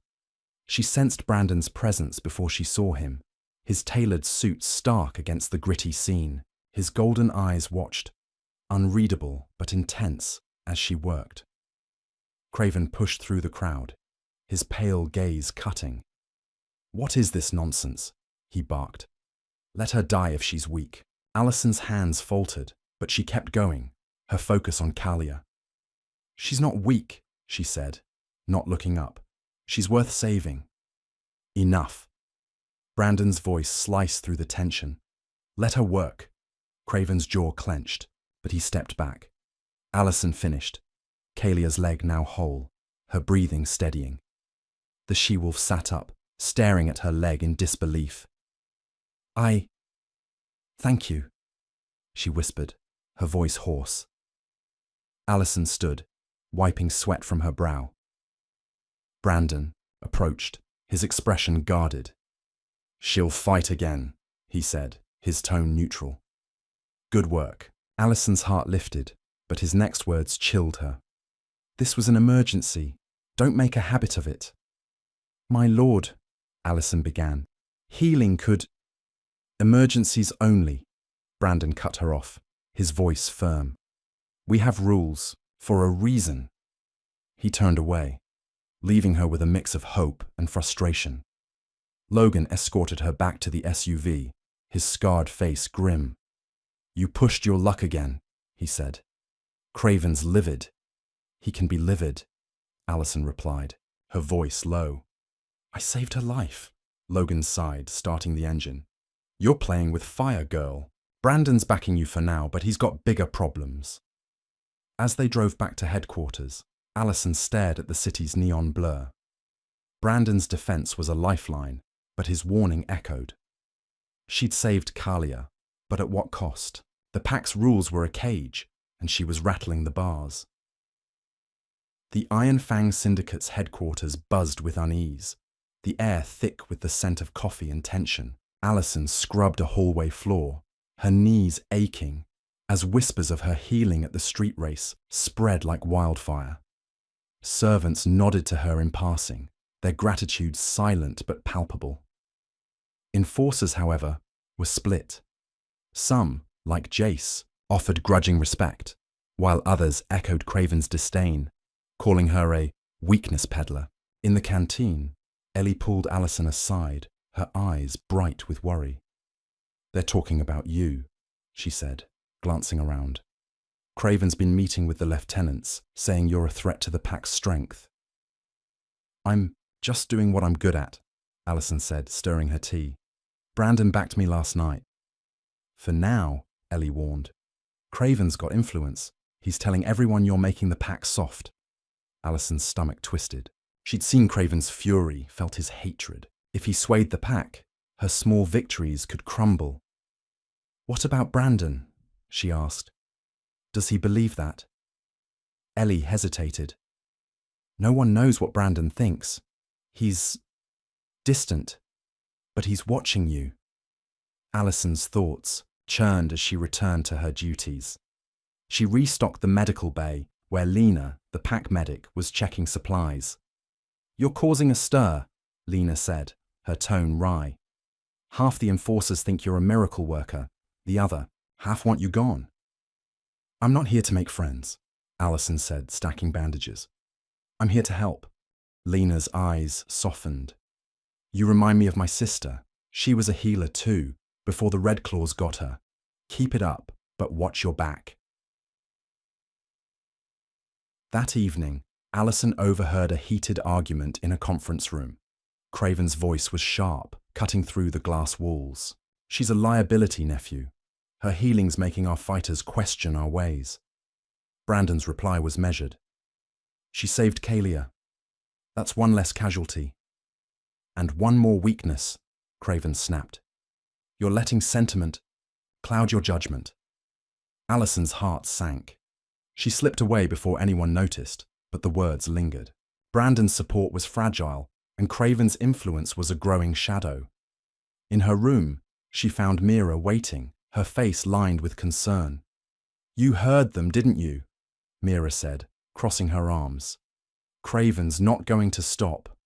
She sensed Brandon's presence before she saw him, his tailored suit stark against the gritty scene. His golden eyes watched, unreadable but intense, as she worked. Craven pushed through the crowd, his pale gaze cutting. "What is this nonsense?" he barked. "Let her die if she's weak." Allison's hands faltered, but she kept going, her focus on Kalia. "She's not weak," she said, not looking up. "She's worth saving." "Enough." Brandon's voice sliced through the tension. "Let her work." Craven's jaw clenched, but he stepped back. Allison finished, Kalia's leg now whole, her breathing steadying. The she-wolf sat up, staring at her leg in disbelief. Thank you," she whispered, her voice hoarse. Allison stood, wiping sweat from her brow. Brandon approached, his expression guarded. "She'll fight again," he said, his tone neutral. "Good work." Allison's heart lifted, but his next words chilled her. "This was an emergency. Don't make a habit of it." "My lord," Allison began. "Healing could—" "Emergencies only," Brandon cut her off, his voice firm. "We have rules, for a reason." He turned away, leaving her with a mix of hope and frustration. Logan escorted her back to the SUV, his scarred face grim. "You pushed your luck again," he said. "Craven's livid." "He can be livid," Allison replied, her voice low. "I saved her life," Logan sighed, starting the engine. "You're playing with fire, girl. Brandon's backing you for now, but he's got bigger problems." As they drove back to headquarters, Allison stared at the city's neon blur. Brandon's defense was a lifeline, but his warning echoed. She'd saved Kalia, but at what cost? The pack's rules were a cage, and she was rattling the bars. The Iron Fang Syndicate's headquarters buzzed with unease, the air thick with the scent of coffee and tension. Allison scrubbed a hallway floor, her knees aching, as whispers of her healing at the street race spread like wildfire. Servants nodded to her in passing, their gratitude silent but palpable. Enforcers, however, were split. Some, like Jace, offered grudging respect, while others echoed Craven's disdain, calling her a weakness peddler. In the canteen, Ellie pulled Allison aside, her eyes bright with worry. "They're talking about you," she said, glancing around. "Craven's been meeting with the lieutenants, saying you're a threat to the pack's strength." "I'm just doing what I'm good at," Allison said, stirring her tea. "Brandon backed me last night." "For now," Ellie warned. "Craven's got influence. He's telling everyone you're making the pack soft." Allison's stomach twisted. She'd seen Craven's fury, felt his hatred. If he swayed the pack, her small victories could crumble. "What about Brandon?" she asked. "Does he believe that?" Ellie hesitated. "No one knows what Brandon thinks. He's distant, but he's watching you." Allison's thoughts churned as she returned to her duties. She restocked the medical bay where Lena, the pack medic, was checking supplies. "You're causing a stir," Lena said, her tone wry. "Half the enforcers think you're a miracle worker. The other half want you gone." "I'm not here to make friends," Allison said, stacking bandages. "I'm here to help." Lena's eyes softened. "You remind me of my sister. She was a healer too, before the Red Claws got her. Keep it up, but watch your back." That evening, Allison overheard a heated argument in a conference room. Craven's voice was sharp, cutting through the glass walls. "She's a liability, nephew. Her healing's making our fighters question our ways." Brandon's reply was measured. "She saved Kalia. That's one less casualty." "And one more weakness," Craven snapped. "You're letting sentiment cloud your judgment." Allison's heart sank. She slipped away before anyone noticed, but the words lingered. Brandon's support was fragile, and Craven's influence was a growing shadow. In her room, she found Mira waiting, her face lined with concern. "You heard them, didn't you?" Mira said, crossing her arms. "Craven's not going to stop."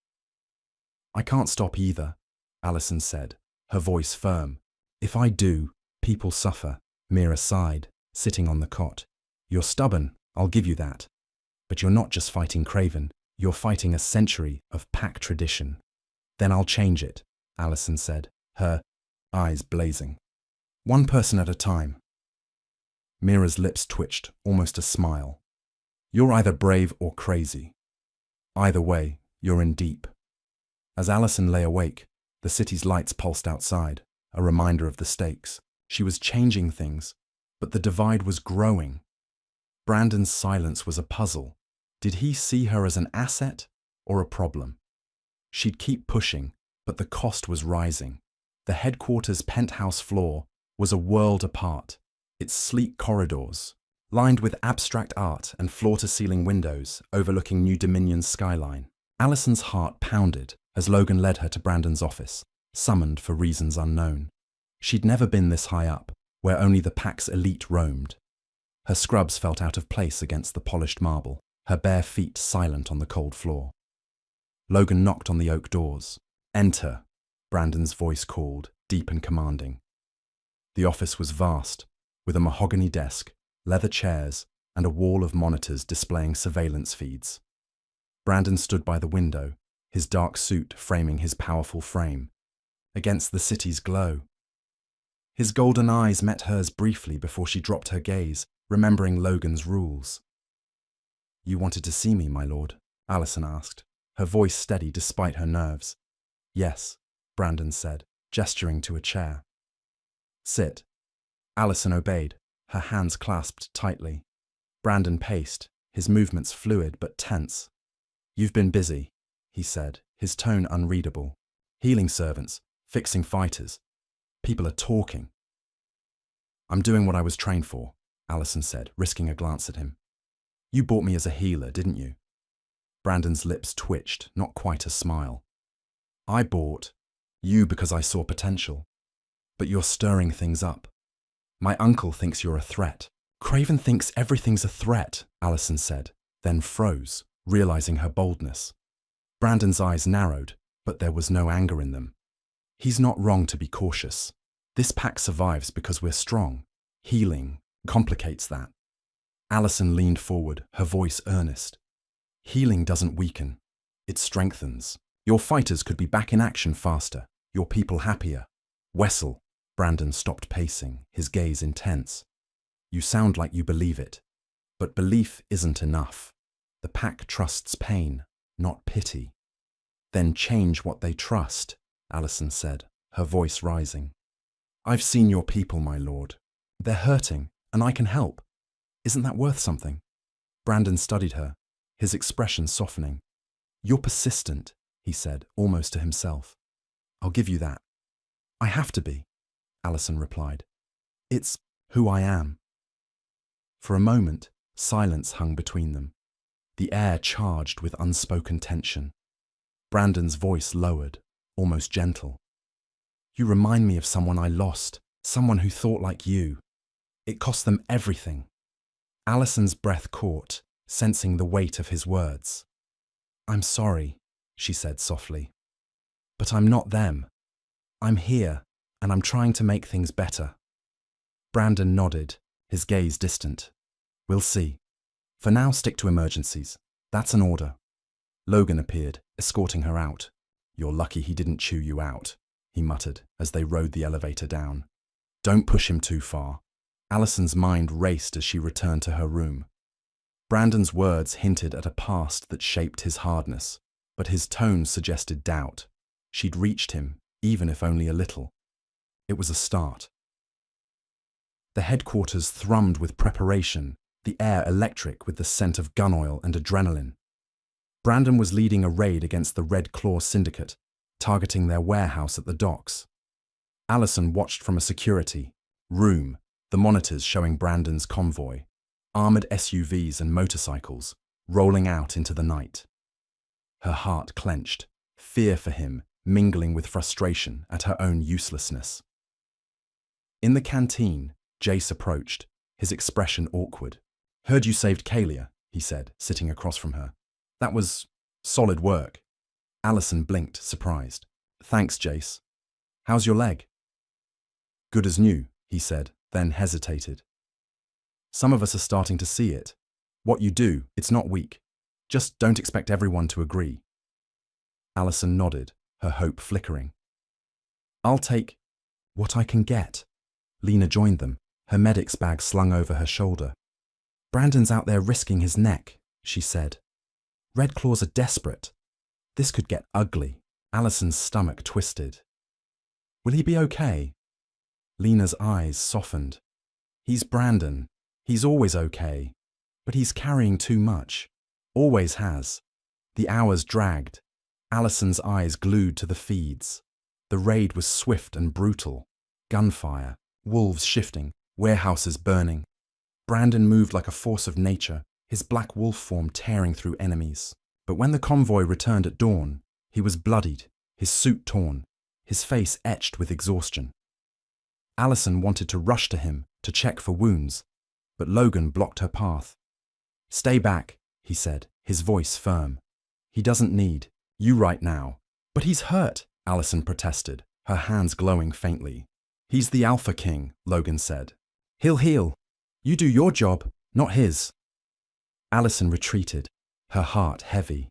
"I can't stop either," Allison said, her voice firm. "If I do, people suffer." Mira sighed, sitting on the cot. "You're stubborn, I'll give you that. But you're not just fighting Craven, you're fighting a century of pack tradition." "Then I'll change it," Allison said, her eyes blazing. "One person at a time." Mira's lips twitched, almost a smile. "You're either brave or crazy. Either way, you're in deep." As Allison lay awake, the city's lights pulsed outside, a reminder of the stakes. She was changing things, but the divide was growing. Brandon's silence was a puzzle. Did he see her as an asset or a problem? She'd keep pushing, but the cost was rising. The headquarters' penthouse floor was a world apart, its sleek corridors, lined with abstract art and floor-to-ceiling windows overlooking New Dominion's skyline. Allison's heart pounded as Logan led her to Brandon's office, summoned for reasons unknown. She'd never been this high up, where only the pack's elite roamed. Her scrubs felt out of place against the polished marble, her bare feet silent on the cold floor. Logan knocked on the oak doors. "Enter," Brandon's voice called, deep and commanding. The office was vast, with a mahogany desk, leather chairs, and a wall of monitors displaying surveillance feeds. Brandon stood by the window, his dark suit framing his powerful frame, against the city's glow. His golden eyes met hers briefly before she dropped her gaze, remembering Logan's rules. "You wanted to see me, my lord?" Allison asked, her voice steady despite her nerves. "Yes," Brandon said, gesturing to a chair. "Sit." Allison obeyed, her hands clasped tightly. Brandon paced, his movements fluid but tense. "You've been busy," he said, his tone unreadable. "Healing servants, fixing fighters. People are talking." "I'm doing what I was trained for," Allison said, risking a glance at him. "You bought me as a healer, didn't you?" Brandon's lips twitched, not quite a smile. "I bought you because I saw potential. But you're stirring things up. My uncle thinks you're a threat. Craven thinks everything's a threat, Allison said, then froze, realizing her boldness. Brandon's eyes narrowed, but there was no anger in them. He's not wrong to be cautious. This pack survives because we're strong. Healing complicates that. Allison leaned forward, her voice earnest. Healing doesn't weaken. It strengthens. Your fighters could be back in action faster, your people happier. Wessel, Brandon stopped pacing, his gaze intense. You sound like you believe it. But belief isn't enough. The pack trusts pain, not pity. Then change what they trust, Allison said, her voice rising. I've seen your people, my lord. They're hurting, and I can help. Isn't that worth something? Brandon studied her, his expression softening. You're persistent, he said, almost to himself. I'll give you that. I have to be, Allison replied. It's who I am. For a moment, silence hung between them, the air charged with unspoken tension. Brandon's voice lowered, almost gentle. You remind me of someone I lost, someone who thought like you. It cost them everything. Allison's breath caught, sensing the weight of his words. I'm sorry, she said softly. But I'm not them. I'm here, and I'm trying to make things better. Brandon nodded, his gaze distant. We'll see. For now, stick to emergencies. That's an order. Logan appeared, escorting her out. You're lucky he didn't chew you out, he muttered as they rode the elevator down. Don't push him too far. Allison's mind raced as she returned to her room. Brandon's words hinted at a past that shaped his hardness, but his tone suggested doubt. She'd reached him, even if only a little. It was a start. The headquarters thrummed with preparation, the air electric with the scent of gun oil and adrenaline. Brandon was leading a raid against the Red Claw Syndicate, targeting their warehouse at the docks. Allison watched from a security room, the monitors showing Brandon's convoy, armored SUVs and motorcycles, rolling out into the night. Her heart clenched, fear for him mingling with frustration at her own uselessness. In the canteen, Jace approached, his expression awkward. Heard you saved Kalia, he said, sitting across from her. That was solid work. Allison blinked, surprised. Thanks, Jace. How's your leg? Good as new, he said, then hesitated. Some of us are starting to see it. What you do, it's not weak. Just don't expect everyone to agree. Allison nodded, her hope flickering. I'll take what I can get. Lena joined them, her medic's bag slung over her shoulder. Brandon's out there risking his neck, she said. Red Claws are desperate. This could get ugly. Allison's stomach twisted. Will he be okay? Lena's eyes softened. He's Brandon. He's always okay. But he's carrying too much. Always has. The hours dragged. Allison's eyes glued to the feeds. The raid was swift and brutal. Gunfire, wolves shifting, warehouses burning. Brandon moved like a force of nature, his black wolf form tearing through enemies. But when the convoy returned at dawn, he was bloodied, his suit torn, his face etched with exhaustion. Allison wanted to rush to him to check for wounds, but Logan blocked her path. Stay back, he said, his voice firm. He doesn't need you right now. But he's hurt, Allison protested, her hands glowing faintly. He's the Alpha King, Logan said. He'll heal. You do your job, not his. Allison retreated, her heart heavy.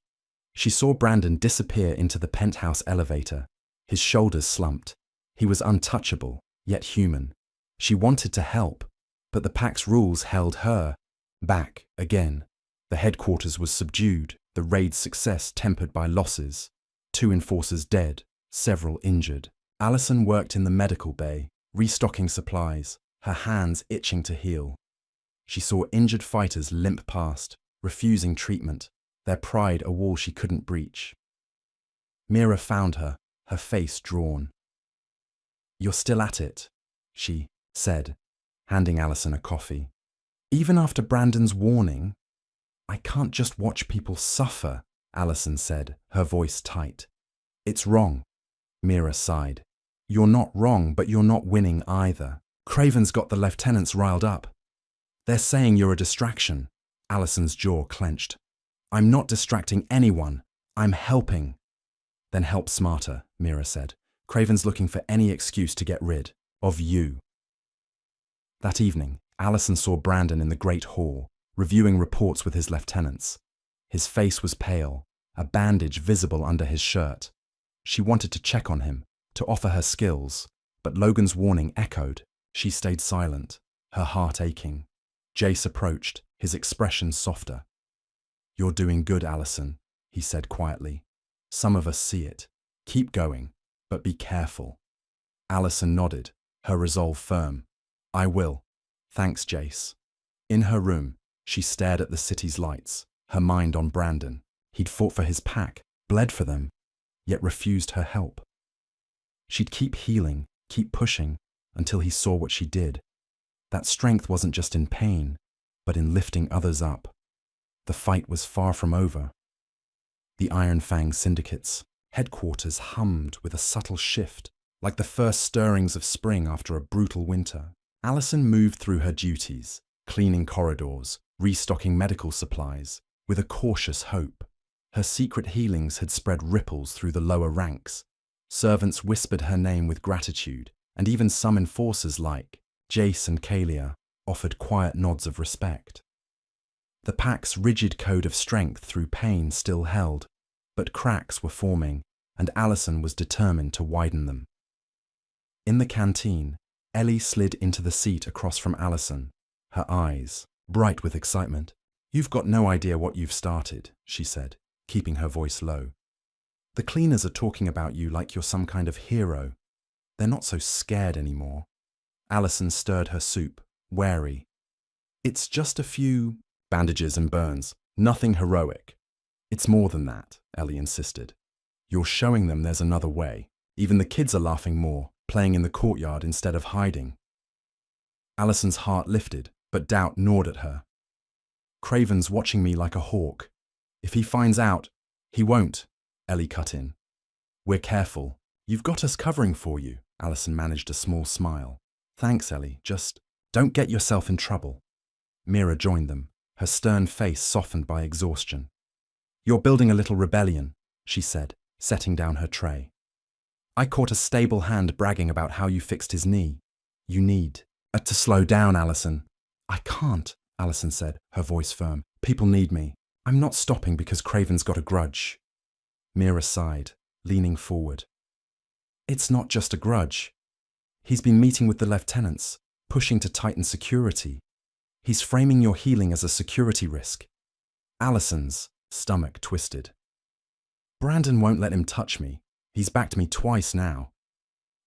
She saw Brandon disappear into the penthouse elevator. His shoulders slumped. He was untouchable, yet human. She wanted to help, but the pack's rules held her back again. The headquarters was subdued, the raid's success tempered by losses. 2 enforcers dead, several injured. Allison worked in the medical bay, restocking supplies, her hands itching to heal. She saw injured fighters limp past, refusing treatment, their pride a wall she couldn't breach. Mira found her, her face drawn. You're still at it, she said, handing Allison a coffee. Even after Brandon's warning, I can't just watch people suffer, Allison said, her voice tight. It's wrong, Mira sighed. You're not wrong, but you're not winning either. Craven's got the lieutenants riled up. They're saying you're a distraction. Allison's jaw clenched. I'm not distracting anyone. I'm helping. Then help smarter, Mira said. Craven's looking for any excuse to get rid of you. That evening, Allison saw Brandon in the great hall, reviewing reports with his lieutenants. His face was pale, a bandage visible under his shirt. She wanted to check on him, to offer her skills, but Logan's warning echoed. She stayed silent, her heart aching. Jace approached, his expression softer. You're doing good, Allison, he said quietly. Some of us see it. Keep going, but be careful. Allison nodded, her resolve firm. I will. Thanks, Jace. In her room, she stared at the city's lights, her mind on Brandon. He'd fought for his pack, bled for them, yet refused her help. She'd keep healing, keep pushing, until he saw what she did. That strength wasn't just in pain, but in lifting others up. The fight was far from over. The Iron Fang Syndicate's headquarters hummed with a subtle shift, like the first stirrings of spring after a brutal winter. Allison moved through her duties, cleaning corridors, restocking medical supplies, with a cautious hope. Her secret healings had spread ripples through the lower ranks. Servants whispered her name with gratitude, and even some enforcers like Jace and Kalia offered quiet nods of respect. The pack's rigid code of strength through pain still held, but cracks were forming, and Allison was determined to widen them. In the canteen, Ellie slid into the seat across from Allison, her eyes bright with excitement. You've got no idea what you've started, she said, keeping her voice low. The cleaners are talking about you like you're some kind of hero. They're not so scared anymore. Allison stirred her soup, wary. It's just a few bandages and burns, nothing heroic. It's more than that, Ellie insisted. You're showing them there's another way. Even the kids are laughing more, playing in the courtyard instead of hiding. Allison's heart lifted, but doubt gnawed at her. Craven's watching me like a hawk. If he finds out, he won't, Ellie cut in. We're careful. You've got us covering for you, Allison managed a small smile. Thanks, Ellie, just don't get yourself in trouble. Mira joined them, her stern face softened by exhaustion. You're building a little rebellion, she said, setting down her tray. I caught a stable hand bragging about how you fixed his knee. You need to slow down, Allison. I can't, Allison said, her voice firm. People need me. I'm not stopping because Craven's got a grudge. Mira sighed, leaning forward. It's not just a grudge. He's been meeting with the lieutenants, pushing to tighten security. He's framing your healing as a security risk. Allison's stomach twisted. Brandon won't let him touch me. He's backed me twice now.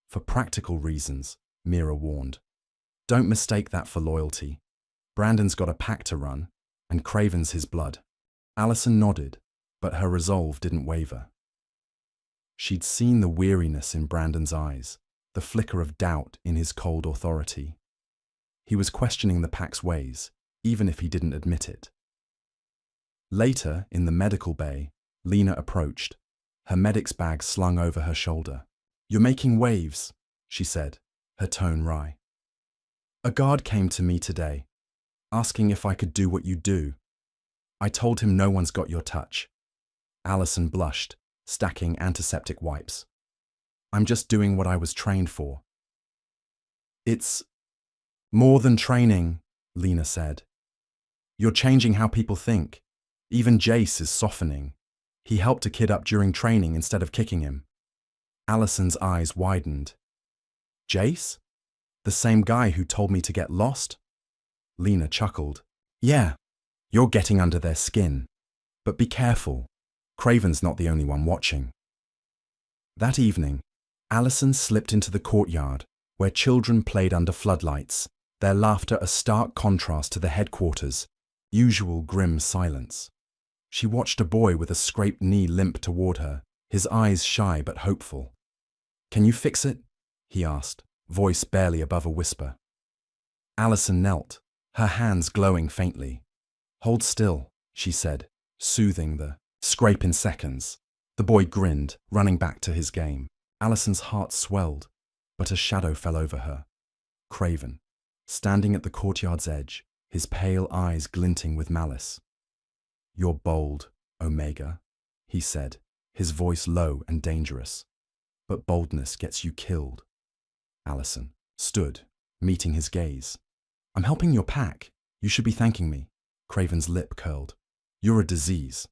For practical reasons, Mira warned. Don't mistake that for loyalty. Brandon's got a pack to run, and Craven's his blood. Allison nodded, but her resolve didn't waver. She'd seen the weariness in Brandon's eyes, the flicker of doubt in his cold authority. He was questioning the pack's ways, even if he didn't admit it. Later, in the medical bay, Lena approached, her medic's bag slung over her shoulder. You're making waves, she said, her tone wry. A guard came to me today, asking if I could do what you do. I told him no one's got your touch. Allison blushed, stacking antiseptic wipes. I'm just doing what I was trained for. It's more than training, Lena said. You're changing how people think. Even Jace is softening. He helped a kid up during training instead of kicking him. Allison's eyes widened. Jace? The same guy who told me to get lost? Lena chuckled. Yeah, you're getting under their skin. But be careful. Craven's not the only one watching. That evening, Allison slipped into the courtyard, where children played under floodlights, their laughter a stark contrast to the headquarters' usual grim silence. She watched a boy with a scraped knee limp toward her, his eyes shy but hopeful. Can you fix it? He asked, voice barely above a whisper. Allison knelt, her hands glowing faintly. Hold still, she said, soothing the scrape in seconds. The boy grinned, running back to his game. Allison's heart swelled. But a shadow fell over her. Craven, standing at the courtyard's edge, his pale eyes glinting with malice. "You're bold, Omega," he said, his voice low and dangerous. "But boldness gets you killed." Allison stood, meeting his gaze. "I'm helping your pack. You should be thanking me." Craven's lip curled. "You're a disease,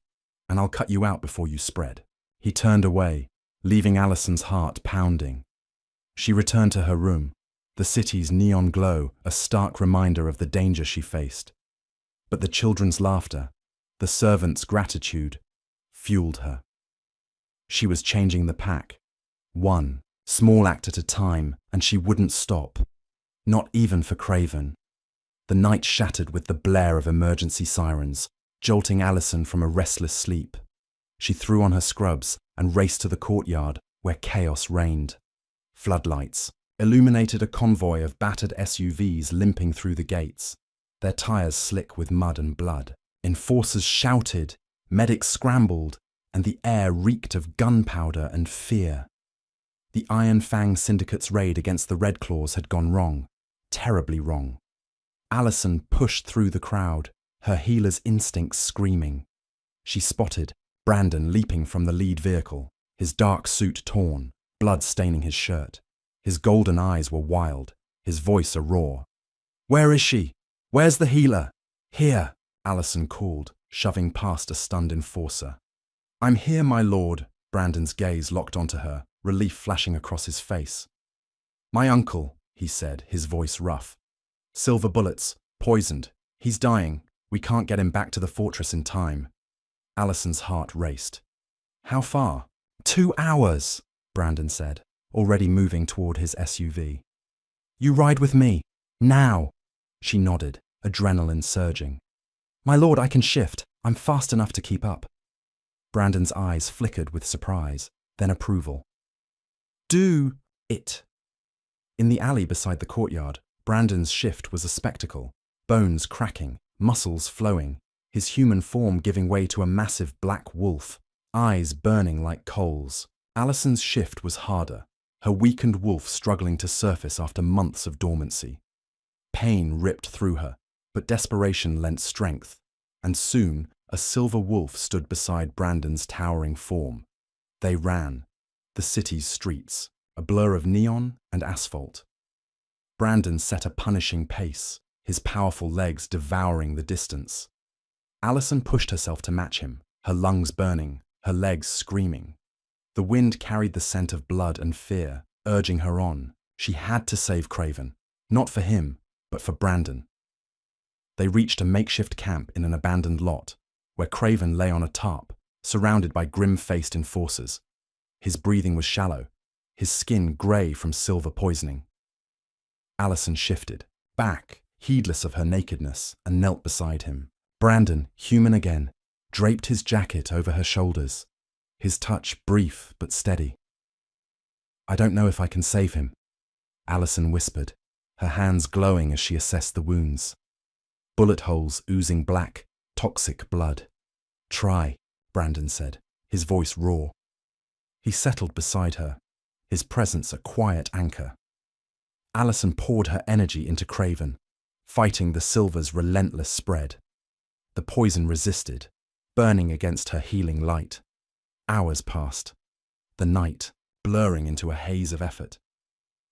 and I'll cut you out before you spread." He turned away, leaving Allison's heart pounding. She returned to her room, the city's neon glow a stark reminder of the danger she faced. But the children's laughter, the servants' gratitude, fueled her. She was changing the pack, one small act at a time, and she wouldn't stop. Not even for Craven. The night shattered with the blare of emergency sirens, jolting Allison from a restless sleep. She threw on her scrubs and raced to the courtyard where chaos reigned. Floodlights illuminated a convoy of battered SUVs limping through the gates, their tires slick with mud and blood. Enforcers shouted, medics scrambled, and the air reeked of gunpowder and fear. The Iron Fang Syndicate's raid against the Red Claws had gone wrong, terribly wrong. Allison pushed through the crowd, her healer's instincts screaming. She spotted Brandon leaping from the lead vehicle, his dark suit torn, blood staining his shirt. His golden eyes were wild, his voice a roar. "Where is she? Where's the healer?" "Here," Allison called, shoving past a stunned enforcer. "I'm here, my lord." Brandon's gaze locked onto her, relief flashing across his face. "My uncle," he said, his voice rough. "Silver bullets, poisoned. He's dying. We can't get him back to the fortress in time." Allison's heart raced. "How far?" 2 hours, Brandon said, already moving toward his SUV. "You ride with me. Now." She nodded, adrenaline surging. "My lord, I can shift. I'm fast enough to keep up." Brandon's eyes flickered with surprise, then approval. "Do it." In the alley beside the courtyard, Brandon's shift was a spectacle, bones cracking, muscles flowing, his human form giving way to a massive black wolf, eyes burning like coals. Allison's shift was harder, her weakened wolf struggling to surface after months of dormancy. Pain ripped through her, but desperation lent strength, and soon a silver wolf stood beside Brandon's towering form. They ran, the city's streets, a blur of neon and asphalt. Brandon set a punishing pace, his powerful legs devouring the distance. Allison pushed herself to match him, her lungs burning, her legs screaming. The wind carried the scent of blood and fear, urging her on. She had to save Craven, not for him, but for Brandon. They reached a makeshift camp in an abandoned lot, where Craven lay on a tarp, surrounded by grim-faced enforcers. His breathing was shallow, his skin grey from silver poisoning. Allison shifted, back, heedless of her nakedness, and knelt beside him. Brandon, human again, draped his jacket over her shoulders, his touch brief but steady. "I don't know if I can save him," Allison whispered, her hands glowing as she assessed the wounds. Bullet holes oozing black, toxic blood. "Try," Brandon said, his voice raw. He settled beside her, his presence a quiet anchor. Allison poured her energy into Craven, fighting the silver's relentless spread. The poison resisted, burning against her healing light. Hours passed, the night blurring into a haze of effort.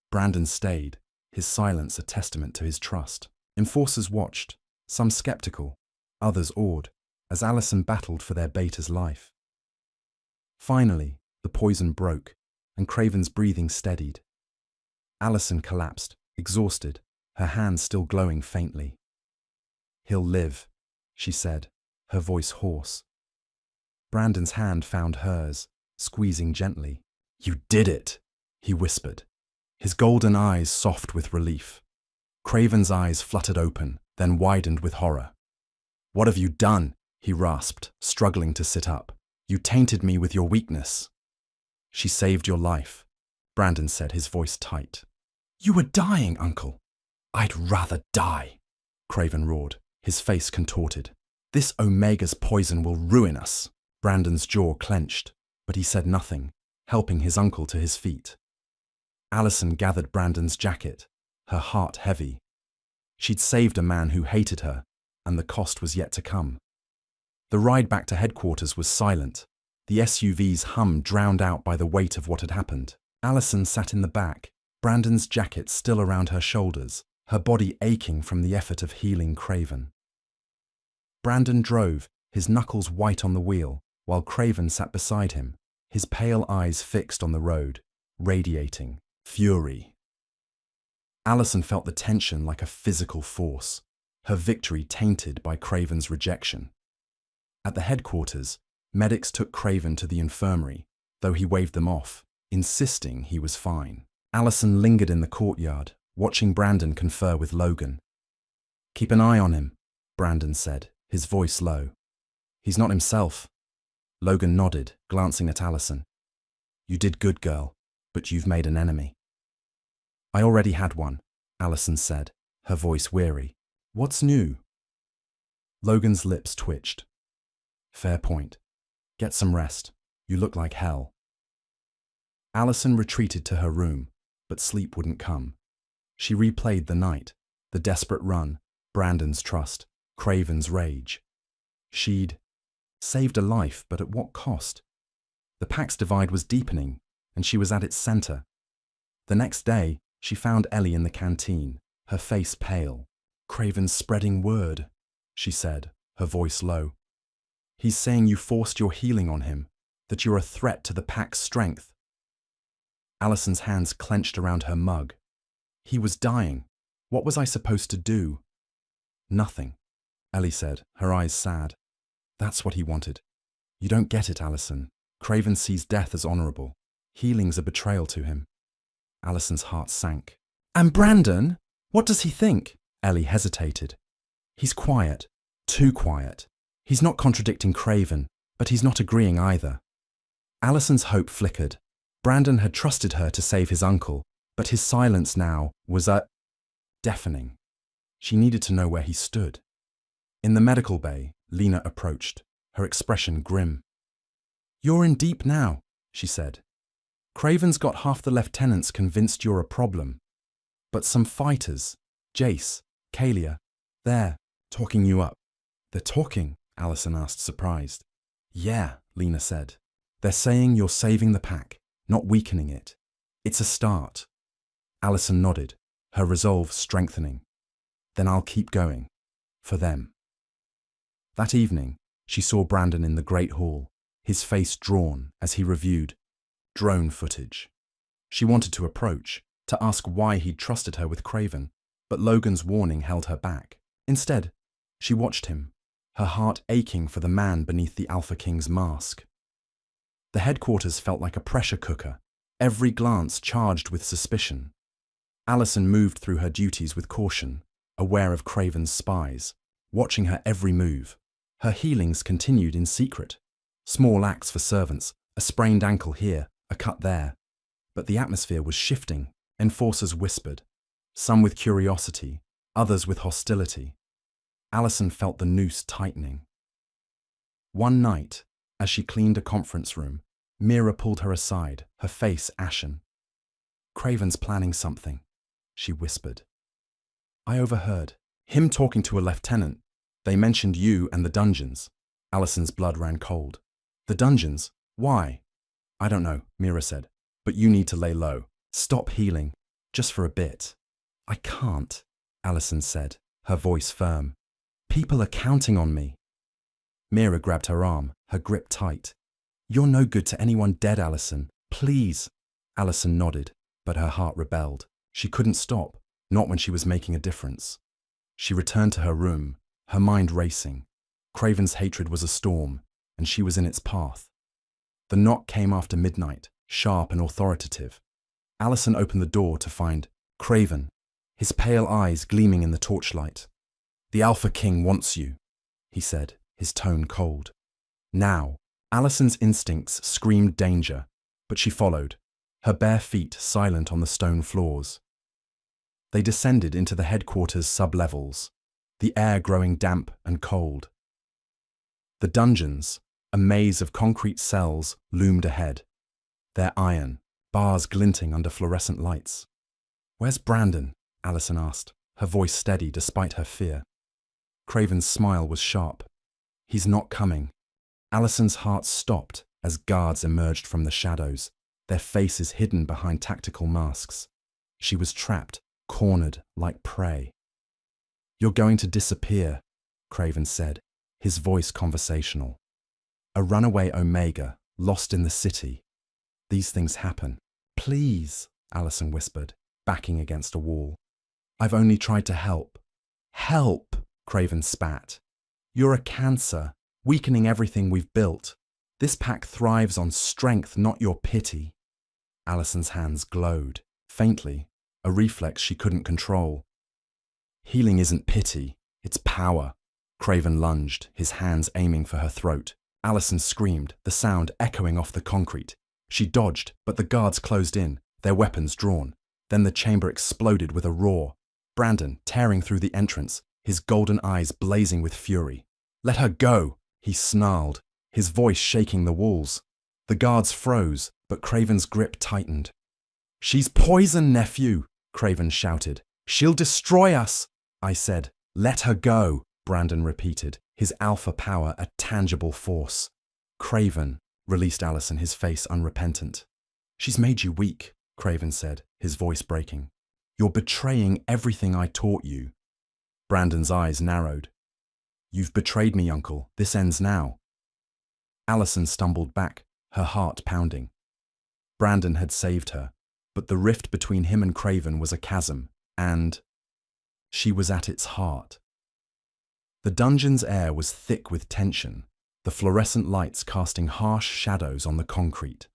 Brandon stayed, his silence a testament to his trust. Enforcers watched, some skeptical, others awed, as Allison battled for their beta's life. Finally, the poison broke, and Craven's breathing steadied. Allison collapsed, exhausted, her hands still glowing faintly. "He'll live," she said, her voice hoarse. Brandon's hand found hers, squeezing gently. "You did it," he whispered, his golden eyes soft with relief. Craven's eyes fluttered open, then widened with horror. "What have you done?" he rasped, struggling to sit up. "You tainted me with your weakness." "She saved your life," Brandon said, his voice tight. "You were dying, Uncle." "I'd rather die," Craven roared, his face contorted. "This Omega's poison will ruin us." Brandon's jaw clenched, but he said nothing, helping his uncle to his feet. Allison gathered Brandon's jacket, her heart heavy. She'd saved a man who hated her, and the cost was yet to come. The ride back to headquarters was silent, the SUV's hum drowned out by the weight of what had happened. Allison sat in the back, Brandon's jacket still around her shoulders, her body aching from the effort of healing Craven. Brandon drove, his knuckles white on the wheel, while Craven sat beside him, his pale eyes fixed on the road, radiating fury. Allison felt the tension like a physical force, her victory tainted by Craven's rejection. At the headquarters, medics took Craven to the infirmary, though he waved them off, insisting he was fine. Allison lingered in the courtyard, watching Brandon confer with Logan. "Keep an eye on him," Brandon said, his voice low. "He's not himself." Logan nodded, glancing at Allison. "You did good, girl, but you've made an enemy." "I already had one," Allison said, her voice weary. "What's new?" Logan's lips twitched. "Fair point. Get some rest. You look like hell." Allison retreated to her room, but sleep wouldn't come. She replayed the night, the desperate run, Brandon's trust, Craven's rage. She'd saved a life, but at what cost? The Pax divide was deepening, and she was at its center. The next day, she found Ellie in the canteen, her face pale. "Craven's spreading word," she said, her voice low. "He's saying you forced your healing on him, that you're a threat to the Pack's strength." Allison's hands clenched around her mug. "He was dying. What was I supposed to do?" "Nothing," Ellie said, her eyes sad. "That's what he wanted. You don't get it, Allison. Craven sees death as honorable. Healing's a betrayal to him." Allison's heart sank. "And Brandon? What does he think?" Ellie hesitated. "He's quiet. Too quiet. He's not contradicting Craven, but he's not agreeing either." Allison's hope flickered. Brandon had trusted her to save his uncle, but his silence now was deafening. She needed to know where he stood. In the medical bay, Lena approached, her expression grim. "You're in deep now," she said. "Craven's got half the lieutenants convinced you're a problem. But some fighters, Jace, Kalia, they're talking you up." "They're talking?" Allison asked, surprised. "Yeah," Lena said. "They're saying you're saving the Pack, not weakening it. It's a start." Allison nodded, her resolve strengthening. "Then I'll keep going. For them." That evening, she saw Brandon in the Great Hall, his face drawn as he reviewed drone footage. She wanted to approach, to ask why he'd trusted her with Craven, but Logan's warning held her back. Instead, she watched him, her heart aching for the man beneath the Alpha King's mask. The headquarters felt like a pressure cooker, every glance charged with suspicion. Allison moved through her duties with caution, aware of Craven's spies, watching her every move. Her healings continued in secret. Small acts for servants, a sprained ankle here, a cut there. But the atmosphere was shifting, enforcers whispered, some with curiosity, others with hostility. Allison felt the noose tightening. One night, as she cleaned a conference room, Mira pulled her aside, her face ashen. "Craven's planning something," she whispered. "I overheard him talking to a lieutenant. They mentioned you and the dungeons." Allison's blood ran cold. "The dungeons? Why?" "I don't know," Mira said. "But you need to lay low. Stop healing. Just for a bit." "I can't," Allison said, her voice firm. "People are counting on me." Mira grabbed her arm, her grip tight. "You're no good to anyone dead, Allison. Please." Allison nodded, but her heart rebelled. She couldn't stop, not when she was making a difference. She returned to her room, her mind racing. Craven's hatred was a storm, and she was in its path. The knock came after midnight, sharp and authoritative. Allison opened the door to find Craven, his pale eyes gleaming in the torchlight. "The Alpha King wants you," he said, his tone cold. Now, Allison's instincts screamed danger, but she followed, her bare feet silent on the stone floors. They descended into the headquarters sub-levels, the air growing damp and cold. The dungeons, a maze of concrete cells, loomed ahead, their iron, bars glinting under fluorescent lights. "Where's Brandon?" Allison asked, her voice steady despite her fear. Craven's smile was sharp. "He's not coming." Allison's heart stopped as guards emerged from the shadows, their faces hidden behind tactical masks. She was trapped, cornered like prey. "You're going to disappear," Craven said, his voice conversational. "A runaway Omega, lost in the city. These things happen." "Please," Allison whispered, backing against a wall. "I've only tried to help." "Help," Craven spat. "You're a cancer, weakening everything we've built. This pack thrives on strength, not your pity." Allison's hands glowed, faintly, a reflex she couldn't control. "Healing isn't pity, it's power." Craven lunged, his hands aiming for her throat. Allison screamed, the sound echoing off the concrete. She dodged, but the guards closed in, their weapons drawn. Then the chamber exploded with a roar. Brandon, tearing through the entrance, his golden eyes blazing with fury. "Let her go!" he snarled, his voice shaking the walls. The guards froze, but Craven's grip tightened. "She's poison, nephew!" Craven shouted. "She'll destroy us!" "I said, let her go," Brandon repeated, his alpha power a tangible force. "Craven," released Allison, his face unrepentant. "She's made you weak," Craven said, his voice breaking. "You're betraying everything I taught you." Brandon's eyes narrowed. "You've betrayed me, Uncle. This ends now." Allison stumbled back, her heart pounding. Brandon had saved her, but the rift between him and Craven was a chasm, and she was at its heart. The dungeon's air was thick with tension, the fluorescent lights casting harsh shadows on the concrete.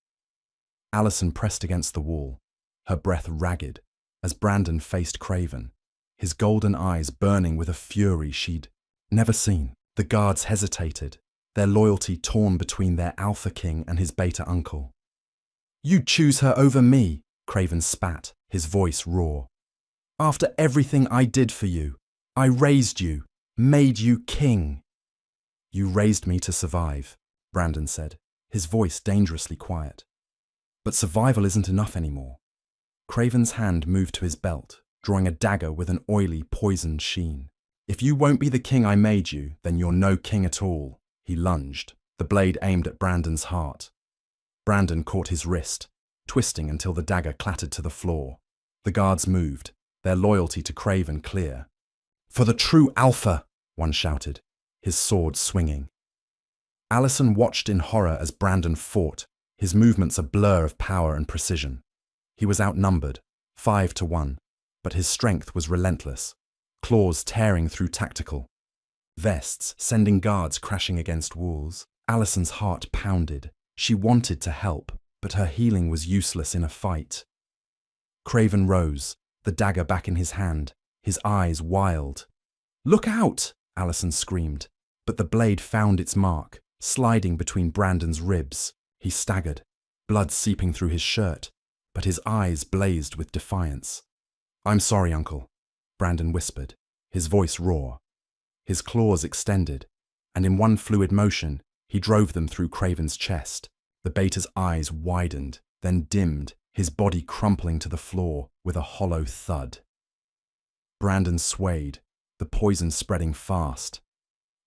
Allison pressed against the wall, her breath ragged, as Brandon faced Craven, his golden eyes burning with a fury she'd never seen. The guards hesitated, their loyalty torn between their alpha king and his beta uncle. "You'd choose her over me," Craven spat, his voice raw. "After everything I did for you, I raised you, made you king." "You raised me to survive," Brandon said, his voice dangerously quiet. "But survival isn't enough anymore." Craven's hand moved to his belt, drawing a dagger with an oily, poisoned sheen. "If you won't be the king I made you, then you're no king at all." He lunged, the blade aimed at Brandon's heart. Brandon caught his wrist, twisting until the dagger clattered to the floor. The guards moved, their loyalty to Craven clear. "For the true alpha!" one shouted, his sword swinging. Allison watched in horror as Brandon fought, his movements a blur of power and precision. He was outnumbered, 5-1, but his strength was relentless, claws tearing through tactical vests, sending guards crashing against walls. Allison's heart pounded. She wanted to help, but her healing was useless in a fight. Craven rose, the dagger back in his hand, his eyes wild. "Look out!" Allison screamed, but the blade found its mark, sliding between Brandon's ribs. He staggered, blood seeping through his shirt, but his eyes blazed with defiance. "I'm sorry, Uncle," Brandon whispered, his voice raw. His claws extended, and in one fluid motion, he drove them through Craven's chest. The beta's eyes widened, then dimmed, his body crumpling to the floor with a hollow thud. Brandon swayed, the poison spreading fast.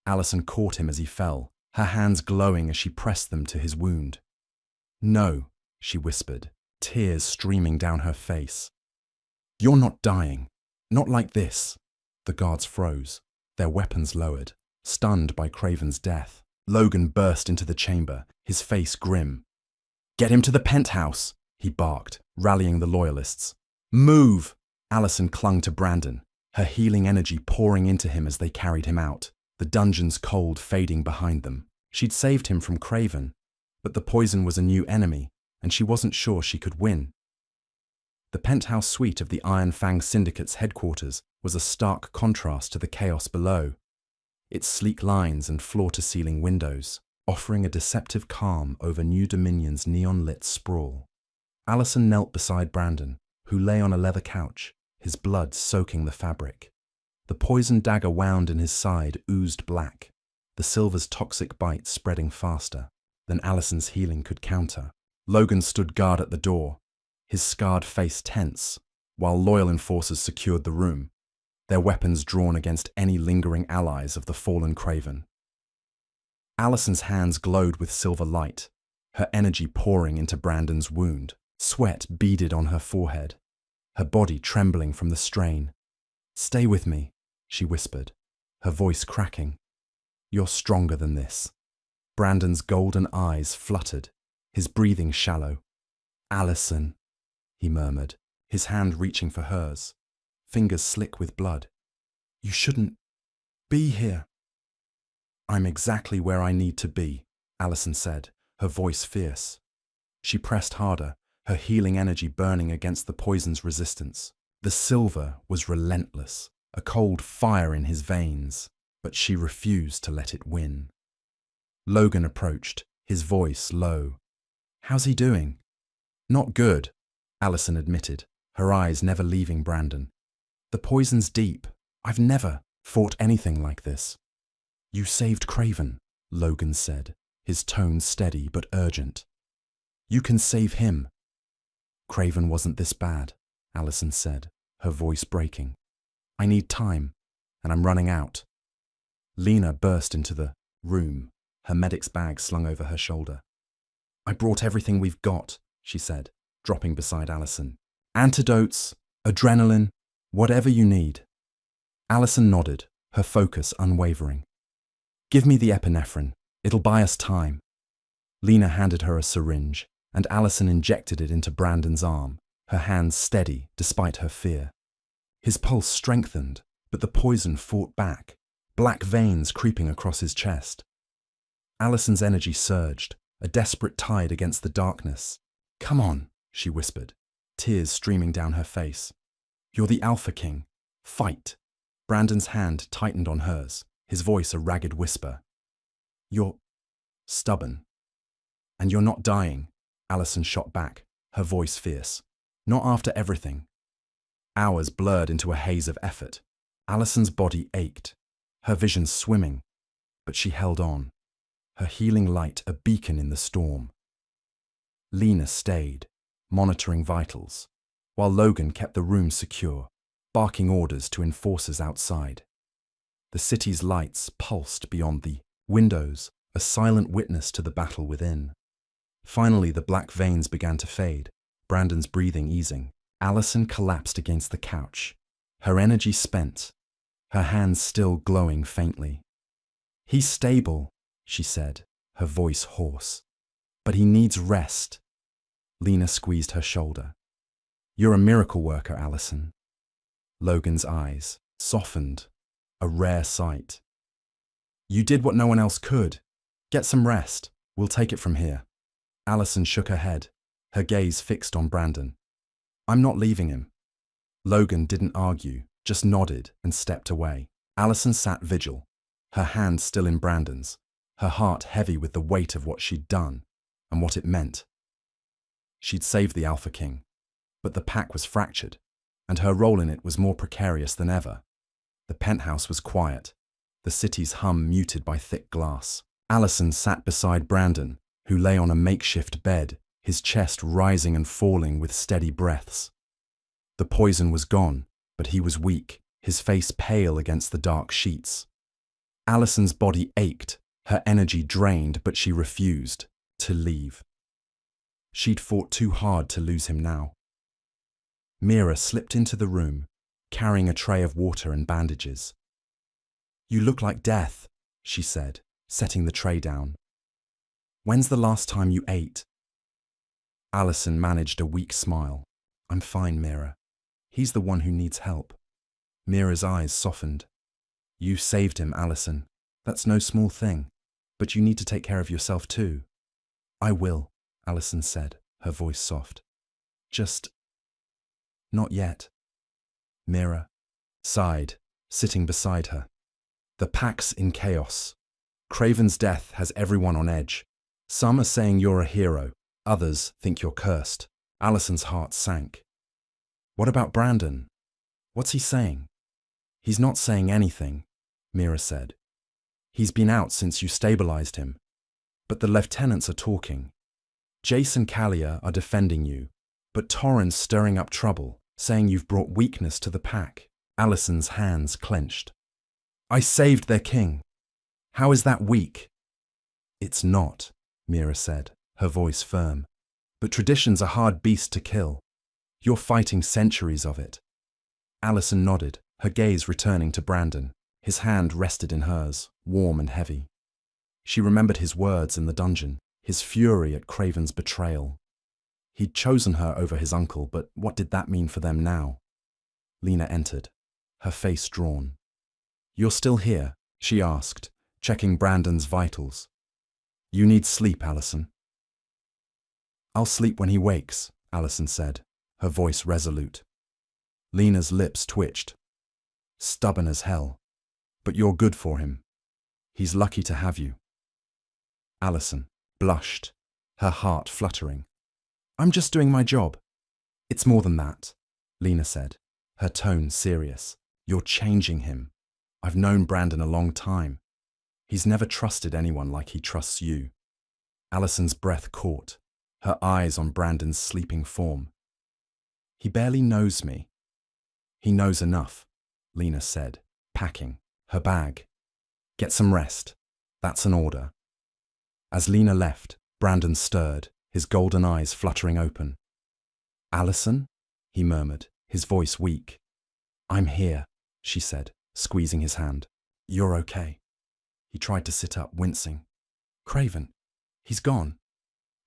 Allison caught him as he fell, her hands glowing as she pressed them to his wound. "No," she whispered, tears streaming down her face. "You're not dying. Not like this." The guards froze, their weapons lowered, stunned by Craven's death. Logan burst into the chamber, his face grim. "Get him to the penthouse," he barked, rallying the loyalists. "Move!" Allison clung to Brandon, her healing energy pouring into him as they carried him out, the dungeon's cold fading behind them. She'd saved him from Craven, but the poison was a new enemy, and she wasn't sure she could win. The penthouse suite of the Iron Fang Syndicate's headquarters was a stark contrast to the chaos below. Its sleek lines and floor-to-ceiling windows, offering a deceptive calm over New Dominion's neon-lit sprawl. Allison knelt beside Brandon, who lay on a leather couch, his blood soaking the fabric. The poisoned dagger wound in his side oozed black, the silver's toxic bite spreading faster than Allison's healing could counter. Logan stood guard at the door, his scarred face tense, while loyal enforcers secured the room, their weapons drawn against any lingering allies of the fallen Craven. Allison's hands glowed with silver light, her energy pouring into Brandon's wound. Sweat beaded on her forehead, her body trembling from the strain. "Stay with me," she whispered, her voice cracking. "You're stronger than this." Brandon's golden eyes fluttered, his breathing shallow. "Allison," he murmured, his hand reaching for hers, fingers slick with blood. "You shouldn't be here." "I'm exactly where I need to be," Allison said, her voice fierce. She pressed harder, her healing energy burning against the poison's resistance. The silver was relentless, a cold fire in his veins, but she refused to let it win. Logan approached, his voice low. "How's he doing?" "Not good," Allison admitted, her eyes never leaving Brandon. "The poison's deep. I've never fought anything like this." "You saved Craven," Logan said, his tone steady but urgent. "You can save him." "Craven wasn't this bad," Allison said, her voice breaking. "I need time, and I'm running out." Lena burst into the room, her medic's bag slung over her shoulder. "I brought everything we've got," she said, dropping beside Allison. "Antidotes, adrenaline, whatever you need." Allison nodded, her focus unwavering. "Give me the epinephrine. It'll buy us time." Lena handed her a syringe, and Allison injected it into Brandon's arm, her hands steady despite her fear. His pulse strengthened, but the poison fought back, black veins creeping across his chest. Allison's energy surged, a desperate tide against the darkness. "Come on," she whispered, tears streaming down her face. "You're the Alpha King. Fight." Brandon's hand tightened on hers, his voice a ragged whisper. "You're stubborn. And you're not dying," Allison shot back, her voice fierce. "Not after everything." Hours blurred into a haze of effort. Allison's body ached, her vision swimming, but she held on, her healing light a beacon in the storm. Lena stayed, monitoring vitals, while Logan kept the room secure, barking orders to enforcers outside. The city's lights pulsed beyond the windows, a silent witness to the battle within. Finally, the black veins began to fade, Brandon's breathing easing. Allison collapsed against the couch, her energy spent, her hands still glowing faintly. "He's stable," she said, her voice hoarse. "But he needs rest." Lena squeezed her shoulder. "You're a miracle worker, Allison." Logan's eyes softened, a rare sight. "You did what no one else could. Get some rest. We'll take it from here." Allison shook her head, her gaze fixed on Brandon. "I'm not leaving him." Logan didn't argue, just nodded and stepped away. Allison sat vigil, her hand still in Brandon's, her heart heavy with the weight of what she'd done and what it meant. She'd saved the Alpha King, but the pack was fractured, and her role in it was more precarious than ever. The penthouse was quiet, the city's hum muted by thick glass. Allison sat beside Brandon, who lay on a makeshift bed, his chest rising and falling with steady breaths. The poison was gone, but he was weak, his face pale against the dark sheets. Allison's body ached, her energy drained, but she refused to leave. She'd fought too hard to lose him now. Mira slipped into the room, carrying a tray of water and bandages. "You look like death," she said, setting the tray down. "When's the last time you ate?" Allison managed a weak smile. "I'm fine, Mira. He's the one who needs help." Mira's eyes softened. "You saved him, Allison. That's no small thing. But you need to take care of yourself too." "I will," Allison said, her voice soft. "Just not yet." Mira sighed, sitting beside her. "The pack's in chaos. Craven's death has everyone on edge. Some are saying you're a hero, others think you're cursed." Allison's heart sank. "What about Brandon? What's he saying?" "He's not saying anything," Mira said. "He's been out since you stabilized him. But the lieutenants are talking. Jace and Callia are defending you, But Torrens stirring up trouble, saying you've brought weakness to the pack. Alicent's hands clenched. I saved their king. How is that weak? It's not, Mira said, her voice firm. But tradition's a hard beast to kill. You're fighting centuries of it. Alicent nodded, her gaze returning to Brandon. His hand rested in hers, warm and heavy. She remembered his words in the dungeon, his fury at Craven's betrayal. He'd chosen her over his uncle, but what did that mean for them now? Lena entered, her face drawn. You're still here? She asked, checking Brandon's vitals. You need sleep, Alicent. I'll sleep when he wakes, Alicent said, her voice resolute. Lena's lips twitched. Stubborn as hell. But you're good for him. He's lucky to have you. Alicent blushed, her heart fluttering. I'm just doing my job. It's more than that, Lena said, her tone serious. You're changing him. I've known Brandon a long time. He's never trusted anyone like he trusts you. Alicent's breath caught, her eyes on Brandon's sleeping form. He barely knows me. He knows enough, Lena said, packing her bag. Get some rest. That's an order. As Lena left, Brandon stirred, his golden eyes fluttering open. Alicent? He murmured, his voice weak. I'm here, she said, squeezing his hand. You're okay. He tried to sit up, wincing. Craven, he's gone.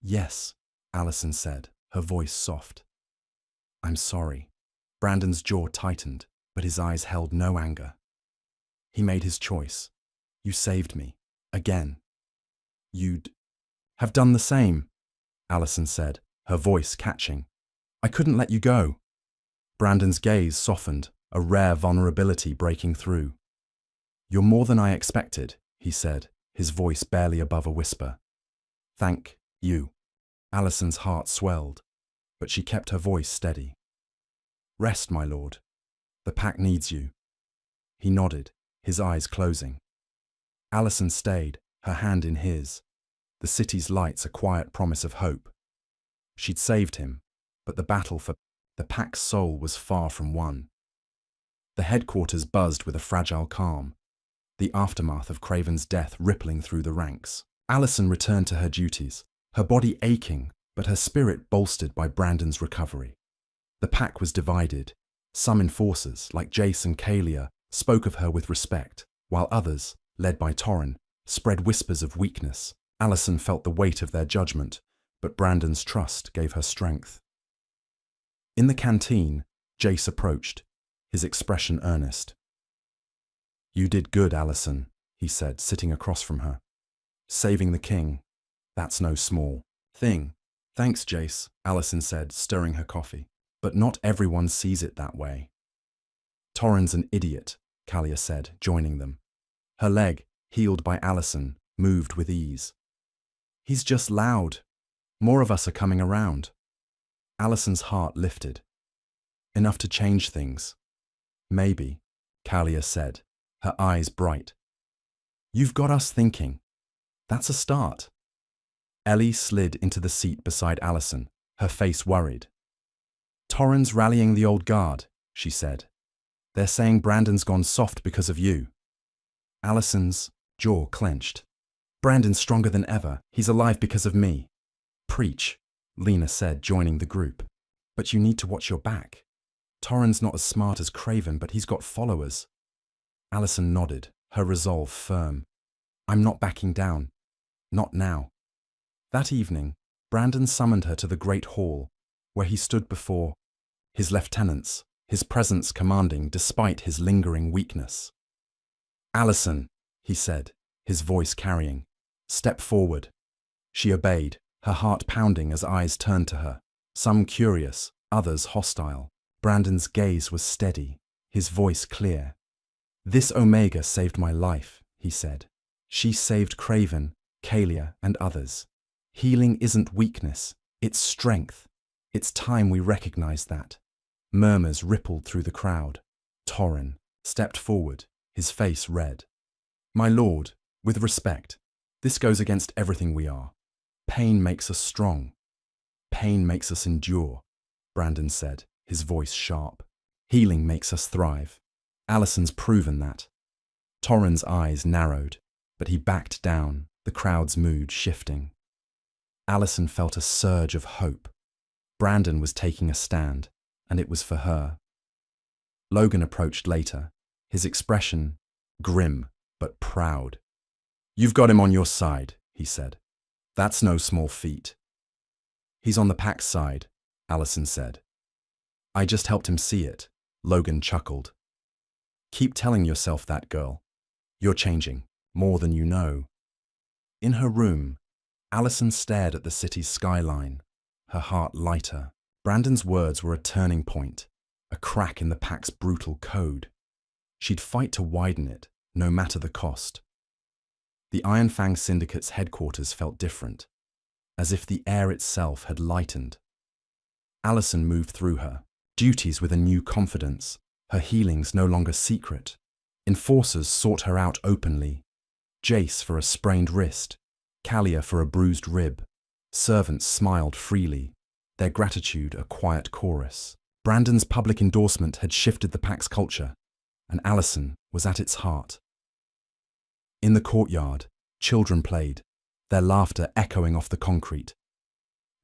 Yes, Alicent said, her voice soft. I'm sorry. Brandon's jaw tightened, but his eyes held no anger. He made his choice. You saved me. Again. You'd have done the same, Alicent said, her voice catching. I couldn't let you go. Brandon's gaze softened, a rare vulnerability breaking through. You're more than I expected, he said, his voice barely above a whisper. Thank you. Alicent's heart swelled, but she kept her voice steady. Rest, my lord. The pack needs you. He nodded, his eyes closing. Alicent stayed, her hand in his, the city's lights a quiet promise of hope. She'd saved him, but the battle for the pack's soul was far from won. The headquarters buzzed with a fragile calm, the aftermath of Craven's death rippling through the ranks. Alicent returned to her duties, her body aching, but her spirit bolstered by Brandon's recovery. The pack was divided. Some enforcers, like Jace and Kalia, spoke of her with respect, while others, led by Torren, spread whispers of weakness. Alicent felt the weight of their judgment, but Brandon's trust gave her strength. In the canteen, Jace approached, his expression earnest. You did good, Alicent, he said, sitting across from her. Saving the king, that's no small thing. Thanks, Jace, Alicent said, stirring her coffee. But not everyone sees it that way. Torren's an idiot, Kalia said, joining them. Her leg, healed by Alicent, moved with ease. He's just loud. More of us are coming around. Alicent's heart lifted. Enough to change things. Maybe, Kalia said, her eyes bright. You've got us thinking. That's a start. Ellie slid into the seat beside Alicent, her face worried. Torren's rallying the old guard, she said. They're saying Brandon's gone soft because of you. Alicent's jaw clenched. Brandon's stronger than ever. He's alive because of me. Preach, Lena said, joining the group. But you need to watch your back. Torren's not as smart as Craven, but he's got followers. Alicent nodded, her resolve firm. I'm not backing down. Not now. That evening, Brandon summoned her to the great hall, where he stood before his lieutenants, his presence commanding despite his lingering weakness. Alicent, he said, his voice carrying. Step forward. She obeyed, her heart pounding as eyes turned to her, some curious, others hostile. Brandon's gaze was steady, his voice clear. This Omega saved my life, he said. She saved Craven, Kalia, and others. Healing isn't weakness, it's strength. It's time we recognize that. Murmurs rippled through the crowd. Torren stepped forward, his face red. My lord, with respect, this goes against everything we are. Pain makes us strong. Pain makes us endure. Brandon said, his voice sharp. Healing makes us thrive. Allison's proven that. Torrin's eyes narrowed, but he backed down, the crowd's mood shifting. Allison felt a surge of hope. Brandon was taking a stand, and it was for her. Logan approached later, his expression grim but proud. "You've got him on your side," he said. "That's no small feat." "He's on the pack's side," Allison said. "I just helped him see it," Logan chuckled. "Keep telling yourself that, girl. You're changing, more than you know." In her room, Allison stared at the city's skyline, her heart lighter. Brandon's words were a turning point, a crack in the pack's brutal code. She'd fight to widen it, no matter the cost. The Iron Fang Syndicate's headquarters felt different, as if the air itself had lightened. Allison moved through her, duties with a new confidence, her healings no longer secret. Enforcers sought her out openly. Jace for a sprained wrist, Kalia for a bruised rib. Servants smiled freely, their gratitude a quiet chorus. Brandon's public endorsement had shifted the pack's culture, and Allison was at its heart. In the courtyard, children played, their laughter echoing off the concrete.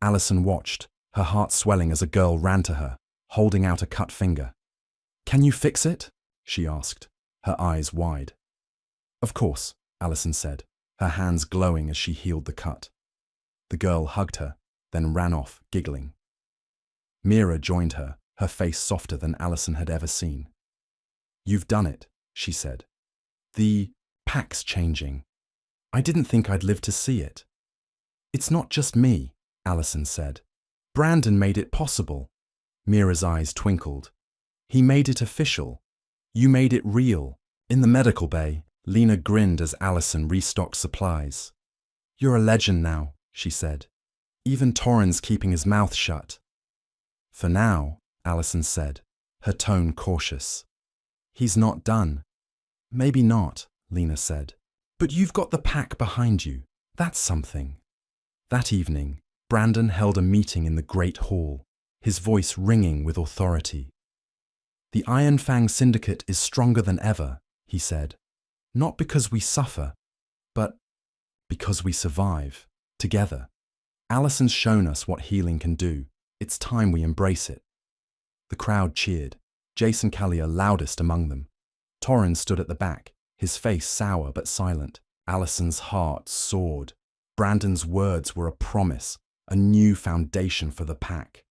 Allison watched, her heart swelling as a girl ran to her, holding out a cut finger. "Can you fix it?" she asked, her eyes wide. "Of course," Allison said, her hands glowing as she healed the cut. The girl hugged her, then ran off, giggling. Mira joined her, her face softer than Allison had ever seen. "You've done it," she said. "The pack's changing. I didn't think I'd live to see it." "It's not just me," Allison said. "Brandon made it possible." Mira's eyes twinkled. "He made it official. You made it real." In the medical bay, Lena grinned as Allison restocked supplies. "You're a legend now," she said. "Even Torrin's keeping his mouth shut." "For now," Allison said, her tone cautious. "He's not done." "Maybe not," Lena said. "But you've got the pack behind you. That's something." That evening, Brandon held a meeting in the Great Hall, his voice ringing with authority. "The Iron Fang Syndicate is stronger than ever," he said. "Not because we suffer, but because we survive, together. Allison's shown us what healing can do. It's time we embrace it." The crowd cheered, Jason Kalia loudest among them. Torrin stood at the back, his face sour but silent. Allison's heart soared. Brandon's words were a promise, a new foundation for the pack.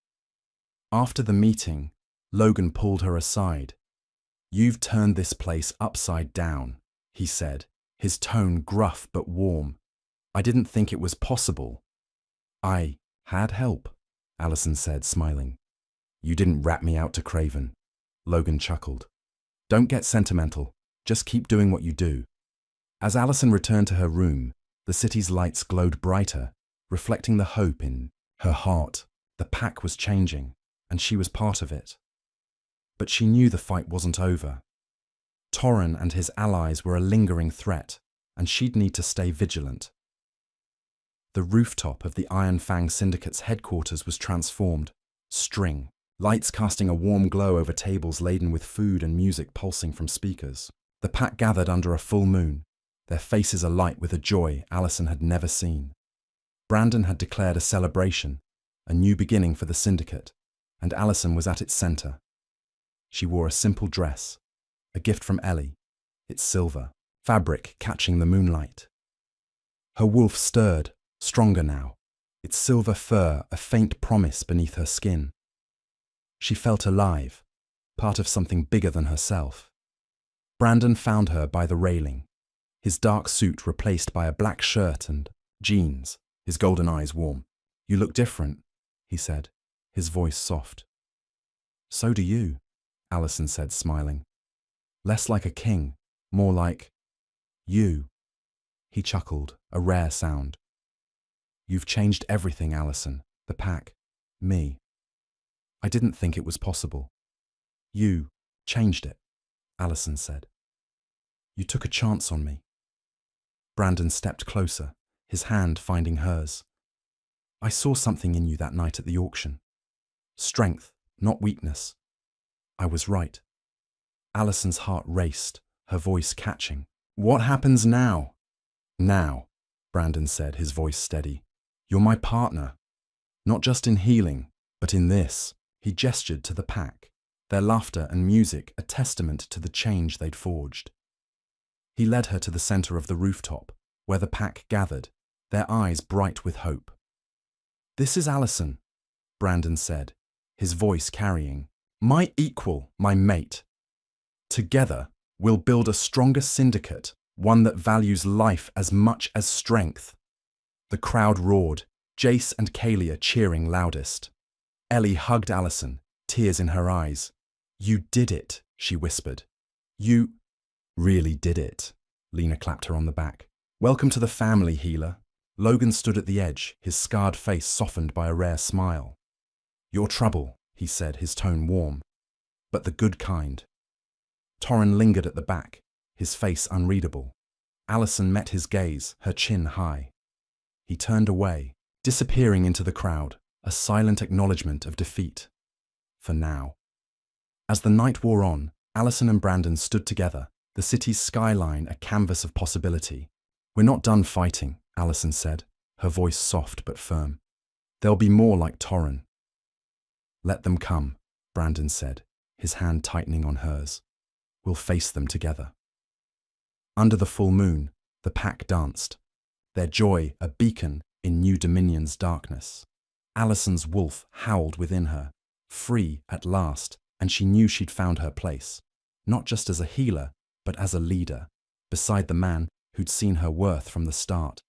After the meeting, Logan pulled her aside. "You've turned this place upside down," he said, his tone gruff but warm. "I didn't think it was possible." "I had help," Allison said, smiling. "You didn't rat me out to Craven," Logan chuckled. "Don't get sentimental, just keep doing what you do." As Allison returned to her room, the city's lights glowed brighter, reflecting the hope in her heart. The pack was changing, and she was part of it. But she knew the fight wasn't over. Torrin and his allies were a lingering threat, and she'd need to stay vigilant. The rooftop of the Iron Fang Syndicate's headquarters was transformed. String, lights casting a warm glow over tables laden with food and music pulsing from speakers. The pack gathered under a full moon, their faces alight with a joy Allison had never seen. Brandon had declared a celebration, a new beginning for the syndicate, and Allison was at its center. She wore a simple dress, a gift from Ellie, its silver, fabric catching the moonlight. Her wolf stirred, stronger now, its silver fur a faint promise beneath her skin. She felt alive, part of something bigger than herself. Brandon found her by the railing, his dark suit replaced by a black shirt and jeans, his golden eyes warm. "You look different," he said, his voice soft. "So do you," Allison said, smiling. "Less like a king, more like you." He chuckled, a rare sound. "You've changed everything, Allison. The pack, me. I didn't think it was possible. You changed it," Allison said. "You took a chance on me." Brandon stepped closer, his hand finding hers. "I saw something in you that night at the auction. Strength, not weakness. I was right. Allison's heart raced, her voice catching. What happens now? Now, Brandon said, his voice steady. You're my partner. Not just in healing, but in this. He gestured to the pack, their laughter and music a testament to the change they'd forged. He led her to the center of the rooftop, where the pack gathered, their eyes bright with hope. This is Allison, Brandon said, his voice carrying. My equal, my mate. Together, we'll build a stronger syndicate, one that values life as much as strength. The crowd roared, Jace and Kalia cheering loudest. Ellie hugged Allison, tears in her eyes. You did it, she whispered. You really did it. Lena clapped her on the back. Welcome to the family, healer. Logan stood at the edge, his scarred face softened by a rare smile. Your trouble, he said, his tone warm, but the good kind. Torrin lingered at the back, his face unreadable. Allison met his gaze, her chin high. He turned away, disappearing into the crowd, a silent acknowledgement of defeat. For now. As the night wore on, Allison and Brandon stood together, the city's skyline a canvas of possibility. We're not done fighting, Allison said, her voice soft but firm. There'll be more like Torrin. Let them come, Brandon said, his hand tightening on hers. We'll face them together. Under the full moon, the pack danced, their joy a beacon in New Dominion's darkness. Allison's wolf howled within her, free at last, and she knew she'd found her place, not just as a healer, but as a leader, beside the man who'd seen her worth from the start.